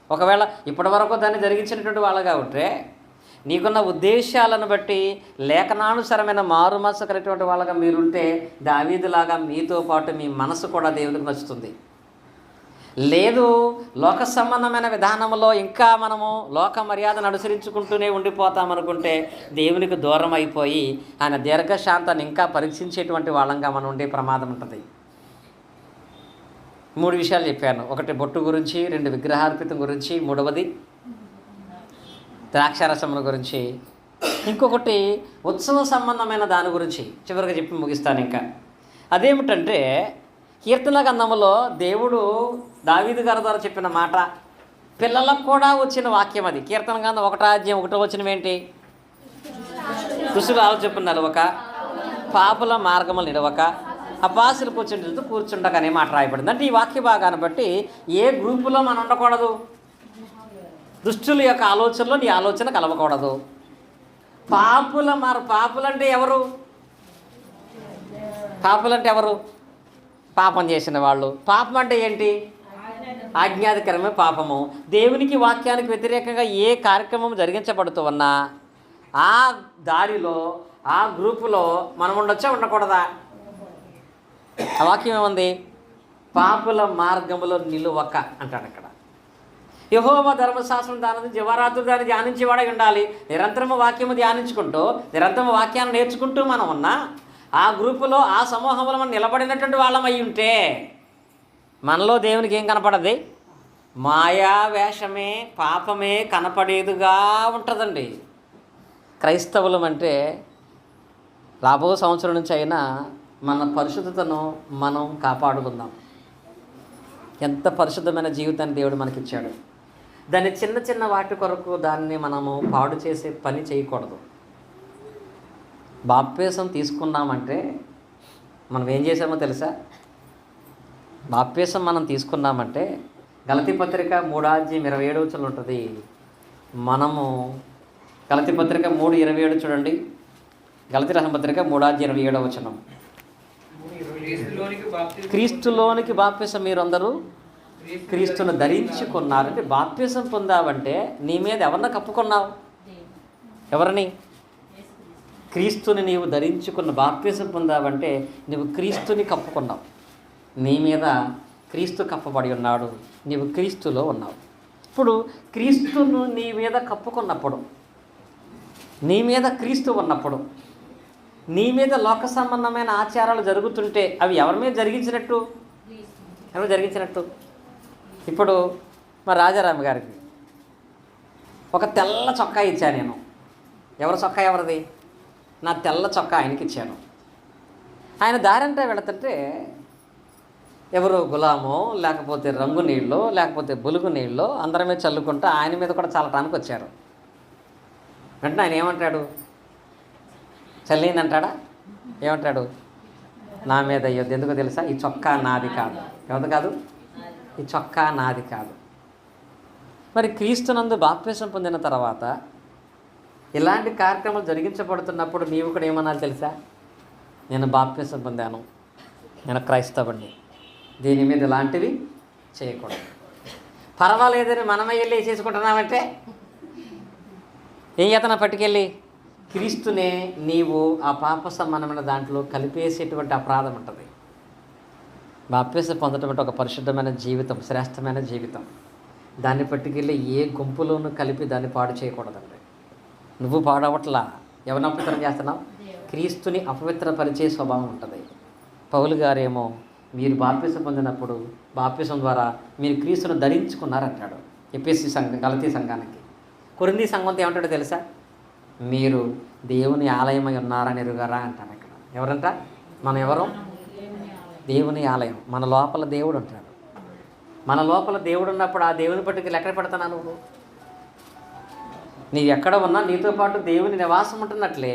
ఒకవేళ ఇప్పటి వరకు దాన్ని జరిగించినటువంటి వాళ్ళగా ఉంటే, నీకున్న ఉద్దేశాలను బట్టి లేఖనానుసరమైన మారు మనసు కలిగినటువంటి వాళ్ళగా మీరుంటే, దావీదులాగా మీతో పాటు మీ మనసు కూడా దేవునికి నచ్చుతుంది. లేదు, లోక సంబంధమైన విధానంలో ఇంకా మనము లోక మర్యాదను అనుసరించుకుంటూనే ఉండిపోతామనుకుంటే దేవునికి దూరం అయిపోయి ఆయన దీర్ఘశాంతాన్ని ఇంకా పరీక్షించేటువంటి వాళ్ళంగా మనం ఉండే ప్రమాదం ఉంటుంది. 3 విషయాలు చెప్పాను. ఒకటి బొట్టు గురించి, 2 విగ్రహార్పితం గురించి, 3వది ద్రాక్షారసముల గురించి, ఇంకొకటి ఉత్సవ సంబంధమైన దాని గురించి చివరిగా చెప్పి ముగిస్తాను. ఇంకా అదేమిటంటే, కీర్తన గ్రంథములో దేవుడు దావీదు గారి ద్వారా చెప్పిన మాట పిల్లలకు కూడా వచ్చిన వాక్యం అది. కీర్తన గ్రంథం 1:1 వచనం ఏంటి? దుష్టులు ఆలోచిస్తున్నారు ఒక పాపుల మార్గములు నిలవక అపాసులు కూర్చుండక అనే మాట రాయబడింది. అంటే ఈ వాక్య భాగాన్ని బట్టి ఏ గ్రూపులో మనం ఉండకూడదు? దుష్టుల యొక్క ఆలోచనలో నీ ఆలోచన కలవకూడదు. పాపులంటే ఎవరు? పాపులంటే ఎవరు? పాపం చేసిన వాళ్ళు. పాపం అంటే ఏంటి? ఆజ్ఞాధికరమే పాపము. దేవునికి వాక్యానికి వ్యతిరేకంగా ఏ కార్యక్రమం జరిగించబడుతూ ఉన్నా ఆ దారిలో, ఆ గ్రూపులో మనం ఉండొచ్చా, ఉండకూడదా? ఆ వాక్యం ఏముంది? పాపుల మార్గములో నిలువక అంటాడు అక్కడ. యెహోవా ధర్మశాస్త్రం దాని దివారాత్రులు దాన్ని ధ్యానించేవాడై ఉండాలి. నిరంతరము వాక్యము ధ్యానించుకుంటూ, నిరంతరము వాక్యాన్ని నేర్చుకుంటూ మనం ఉన్నా ఆ గ్రూపులో, ఆ సమూహంలో మనం నిలబడినటువంటి వాళ్ళం అయి ఉంటే మనలో దేవునికి ఏం కనపడది? మాయా వేషమే, పాపమే కనపడేదిగా ఉంటుందండి. క్రైస్తవులం అంటే రాబో సంవత్సరం నుంచి అయినా మన పరిశుద్ధతను మనం కాపాడుకుందాం. ఎంత పరిశుద్ధమైన జీవితాన్ని దేవుడు మనకిచ్చాడు. దాన్ని చిన్న చిన్న వాటి కొరకు దాన్ని మనము పాడు చేసే పని చేయకూడదు. బాప్తీసం తీసుకున్నామంటే మనం ఏం చేసామో తెలుసా? బాప్తీసం మనం తీసుకున్నామంటే గలతీ పత్రిక 3:27 ఉంటుంది. మనము గలతీ పత్రిక 3:27 చూడండి. గలతీ రాసిన పత్రిక 3:27 క్రీస్తులోనికి బాప్తీసం మీరందరూ క్రీస్తును ధరించుకున్నారు. అంటే బాప్తిసం పొందావంటే నీ మీద ఎవరిని కప్పుకున్నావు? ఎవరిని? క్రీస్తుని నీవు ధరించుకున్న. బాప్తిసం పొందావంటే నువ్వు క్రీస్తుని కప్పుకున్నావు. నీ మీద క్రీస్తు కప్పబడి ఉన్నాడు, నీవు క్రీస్తులో ఉన్నావు. ఇప్పుడు క్రీస్తును నీ మీద కప్పుకున్నప్పుడు, నీ మీద క్రీస్తు ఉన్నప్పుడు, నీ మీద లోక సంబంధమైన ఆచారాలు జరుగుతుంటే అవి ఎవరి మీద జరిగించినట్టు? ఎవరు జరిగించినట్టు? ఇప్పుడు మా రాజారామ గారికి ఒక తెల్ల చొక్కా ఇచ్చాను నేను. ఎవరి చొక్కా? ఎవరిది? నా తెల్ల చొక్కా ఆయనకి ఇచ్చాను. ఆయన దారంటే వెళుతుంటే ఎవరు గులామో లేకపోతే రంగు నీళ్ళు లేకపోతే బులుగు నీళ్ళు అందరి మీద చల్లుకుంటూ ఆయన మీద కూడా చల్లటానికి వచ్చారు. వెంటనే ఆయన ఏమంటాడు? చల్లిందంటాడా? ఏమంటాడు? నా మీద అయ్యొద్దు. ఎందుకో తెలుసా? ఈ చొక్కా నాది కాదు. ఎవరిది కాదు? ఈ చొక్కా నాది కాదు. మరి క్రీస్తునందు బాప్తిసం పొందిన తర్వాత ఇలాంటి కార్యక్రమాలు జరిగించబడుతున్నప్పుడు నీవు కూడా ఏమనాలి తెలుసా? నేను బాప్తిసం పొందాను, నేను క్రైస్తవుడిని, దీని మీద ఇలాంటివి చేయకూడదు. పర్వాలేదని మనమే వెళ్ళి చేసుకుంటున్నామంటే ఏం చేతన పట్టుకెళ్ళి క్రీస్తునే నీవు ఆ పాప సమానమైన దాంట్లో కలిపేసేటువంటి అపరాధం ఉంటుంది. బాప్తిసం పొందడం అంటే ఒక పరిశుద్ధమైన జీవితం, శ్రేష్టమైన జీవితం. దాన్ని పట్టుకెళ్ళి ఏ గుంపులోనూ కలిపి దాన్ని పాడు చేయకూడదండి. నువ్వు పాడవట్లా, ఎవరిని అపవిత్రం చేస్తున్నావు? క్రీస్తుని అపవిత్రపరిచే స్వభావం ఉంటుంది. పౌలు గారేమో మీరు బాప్తిసం పొందినప్పుడు బాప్తిసం ద్వారా మీరు క్రీస్తును ధరించుకున్నారంటాడు ఎఫెసీ సంఘం, గలతీ సంఘానికి. కొరింథీ సంఘంతో ఏమంటాడో తెలుసా? మీరు దేవుని ఆలయమై ఉన్నారని ఎరుగారా అంటాడు ఇక్కడ. ఎవరంట? మనం ఎవరు? దేవుని ఆలయం. మన లోపల దేవుడు ఉంటాడు. మన లోపల దేవుడు ఉన్నప్పుడు ఆ దేవుని పట్టుకెళ్ళి ఎక్కడ పెడతానా నువ్వు? నీవు ఎక్కడ ఉన్నా నీతో పాటు దేవుని నివాసం ఉంటున్నట్లే.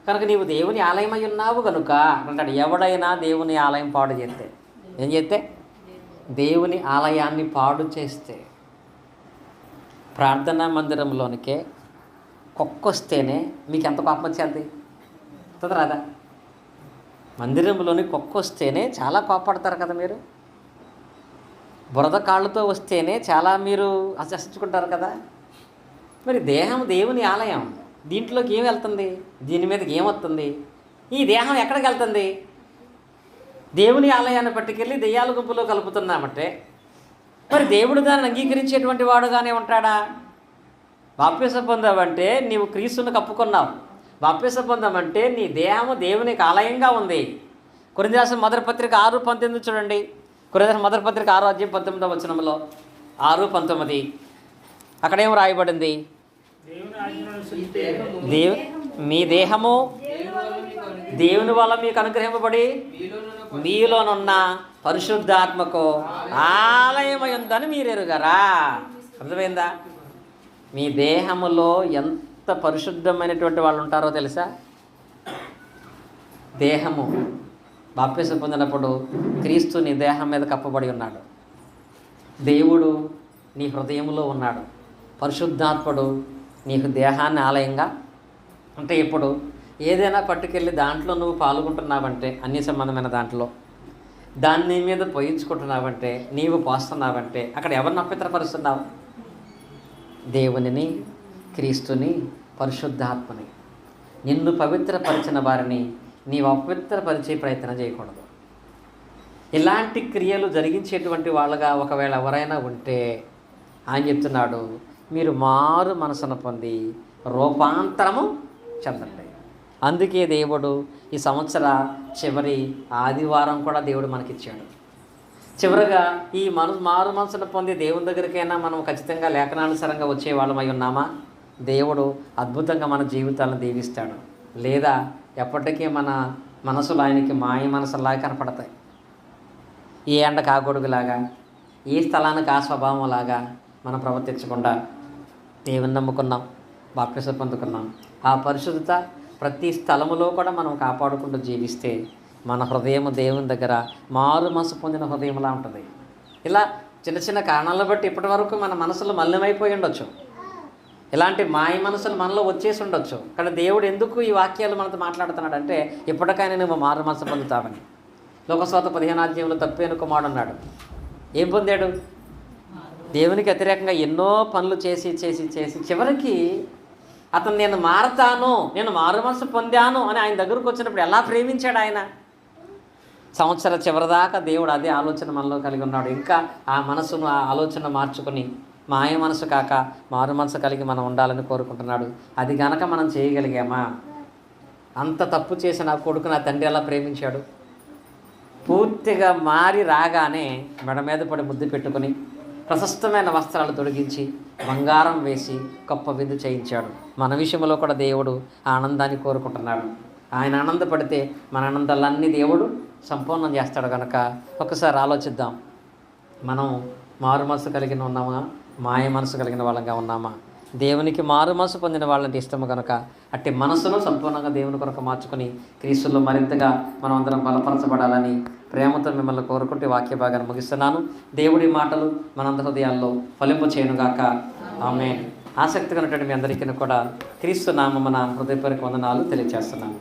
కనుక నీవు దేవుని ఆలయమై ఉన్నావు కనుక అంటాడు. ఎవడైనా దేవుని ఆలయం పాడు చేస్తే, ఏం చేస్తే? దేవుని ఆలయాన్ని పాడు చేస్తే. ప్రార్థనా మందిరంలోనికే కుక్కొస్తేనే మీకు ఎంత కోపం వచ్చేది? రాదా? మందిరంలోని కుక్కొస్తేనే చాలా కోపడతారు కదా మీరు. బురద కాళ్ళతో వస్తేనే చాలా మీరు అసహించుకుంటారు కదా. మరి దేహం దేవుని ఆలయం, దీంట్లోకి ఏం వెళ్తుంది? దీని మీదకి ఏమొస్తుంది? ఈ దేహం ఎక్కడికి వెళ్తుంది? దేవుని ఆలయాన్ని పట్టుకెళ్ళి దెయ్యాల గుంపులో కలుపుతున్నామంటే మరి దేవుడు దాన్ని అంగీకరించేటువంటి వాడుగానే ఉంటాడా? బాప్తిసం పొందావంటే నీవు క్రీస్తుని కప్పుకున్నావు. బాప్తిసం పొందామంటే నీ దేహము దేవునికి ఆలయంగా ఉంది. కొరింథీ రాసిన మొదటి పత్రిక 6:19 చూడండి. కొరింథీ రాసిన మొదటి పత్రిక 6:19 6:19 అక్కడేం రాయబడింది? మీ దేహము దేవుని వల్ల మీకు అనుగ్రహింపబడి మీలోనున్న పరిశుద్ధాత్మకు ఆలయమై ఉందని మీరు ఎరుగరా? అర్థమైందా? మీ దేహములో ఎంత పరిశుద్ధమైనటువంటి వాళ్ళు ఉంటారో తెలుసా? దేహము బాప్తిసం పొందినప్పుడు క్రీస్తు నీ దేహం మీద కప్పబడి ఉన్నాడు. దేవుడు నీ హృదయంలో ఉన్నాడు. పరిశుద్ధాత్ముడు నీకు దేహాన్ని ఆలయంగా అంటే ఇప్పుడు ఏదైనా పట్టుకెళ్ళి దాంట్లో నువ్వు పాల్గొంటున్నావంటే అన్ని సంబంధమైన దాంట్లో దాన్ని మీద పోయించుకుంటున్నావంటే నీవు పోస్తున్నావంటే అక్కడ ఎవరిని అపవిత్రపరుస్తున్నావు? దేవునిని, క్రీస్తుని, పరిశుద్ధాత్మని. నిన్ను పవిత్రపరిచిన వారిని నీవు అపవిత్రపరిచే ప్రయత్నం చేయకూడదు. ఇలాంటి క్రియలు జరిగించేటువంటి వాళ్ళగా ఒకవేళ ఎవరైనా ఉంటే ఆయన చెప్తున్నాడు, మీరు మారు మనసును పొంది రూపాంతరము చెందండి. అందుకే దేవుడు ఈ సంవత్సర చివరి ఆదివారం కూడా దేవుడు మనకిచ్చాడు. చివరిగా ఈ మారు మనసును పొంది దేవుని దగ్గరికైనా మనం ఖచ్చితంగా లేఖనానుసారంగా వచ్చే వాళ్ళమై ఉన్నామా? దేవుడు అద్భుతంగా మన జీవితాలను దీవిస్తాడు. లేదా ఎప్పటికీ మన మనసులు ఆయనకి మాయ మనసులాగా కనపడతాయి. ఏ ఎండకు ఆ గొడుగులాగా, ఏ స్థలానికి ఆ స్వభావంలాగా మనం ప్రవర్తించకుండా దేవుని నమ్ముకున్నాం, బాప్తిసం పొందుకున్నాం. ఆ పరిశుద్ధత ప్రతి స్థలములో కూడా మనం కాపాడుకుంటూ జీవిస్తే మన హృదయం దేవుని దగ్గర మారు మనసు పొందిన హృదయంలా ఉంటుంది. ఇలా చిన్న చిన్న కారణాలను బట్టి ఇప్పటి వరకు మన మనసులు మలినమైపోయి ఉండొచ్చు. ఇలాంటి మాయ మనసులు మనలో వచ్చేసి ఉండొచ్చు. కానీ దేవుడు ఎందుకు ఈ వాక్యాలు మనతో మాట్లాడుతున్నాడంటే ఇప్పటికైనా నువ్వు మారు మనసు పొందుతావని. లోకస్వాత 15వ అధ్యాయంలో తప్పేను కుమారుడు అన్నాడు. ఏం పొందాడు? దేవునికి వ్యతిరేకంగా ఎన్నో పనులు చేసి చేసి చేసి చివరికి అతను నేను మారతాను, నేను మారు మనసు పొందాను అని ఆయన దగ్గరకు వచ్చినప్పుడు ఎలా ప్రేమించాడు ఆయన. సంవత్సర చివరిదాకా దేవుడు అదే ఆలోచన మనలో కలిగి ఉన్నాడు. ఇంకా ఆ మనసును, ఆ ఆలోచన మార్చుకొని మాయ మనసు కాక మారు మనసు కలిగి మనం ఉండాలని కోరుకుంటున్నాడు. అది గనక మనం చేయగలిగామా? అంత తప్పు చేసి నా కొడుకు నా తండ్రి ఎలా ప్రేమించాడు. పూర్తిగా మారి రాగానే మెడ మీద పడి ముద్దు పెట్టుకొని ప్రశస్తమైన వస్త్రాలు తొడిగించి బంగారం వేసి గొప్ప విందు చేయించాడు. మన విషయంలో కూడా దేవుడు ఆనందాన్ని కోరుకుంటున్నాడు. ఆయన ఆనందపడితే మన ఆనందాలన్నీ దేవుడు సంపూర్ణం చేస్తాడు. కనుక ఒకసారి ఆలోచిద్దాం, మనం మారు మనసు కలిగిన ఉన్నామా, మాయ మనసు కలిగిన వాళ్ళంగా ఉన్నామా? దేవునికి మారు మనసు పొందిన వాళ్ళంటే ఇష్టము కనుక అట్టి మనసును సంపూర్ణంగా దేవుని కొరకు మార్చుకొని క్రీస్తులో మరింతగా మనం అందరం బలపరచబడాలని ప్రేమతో మిమ్మల్ని కోరుకుంటూ వాక్య భాగాన్ని ముగిస్తున్నాను. దేవుడి మాటలు మనందరి హృదయాల్లో ఫలింపు చేయనుగాక. ఆమేన్. ఆసక్తిగా ఉన్నటువంటి మీ అందరికీ కూడా క్రీస్తు నామమున హృదయపూర్వక వందనాలు తెలియజేస్తున్నాను.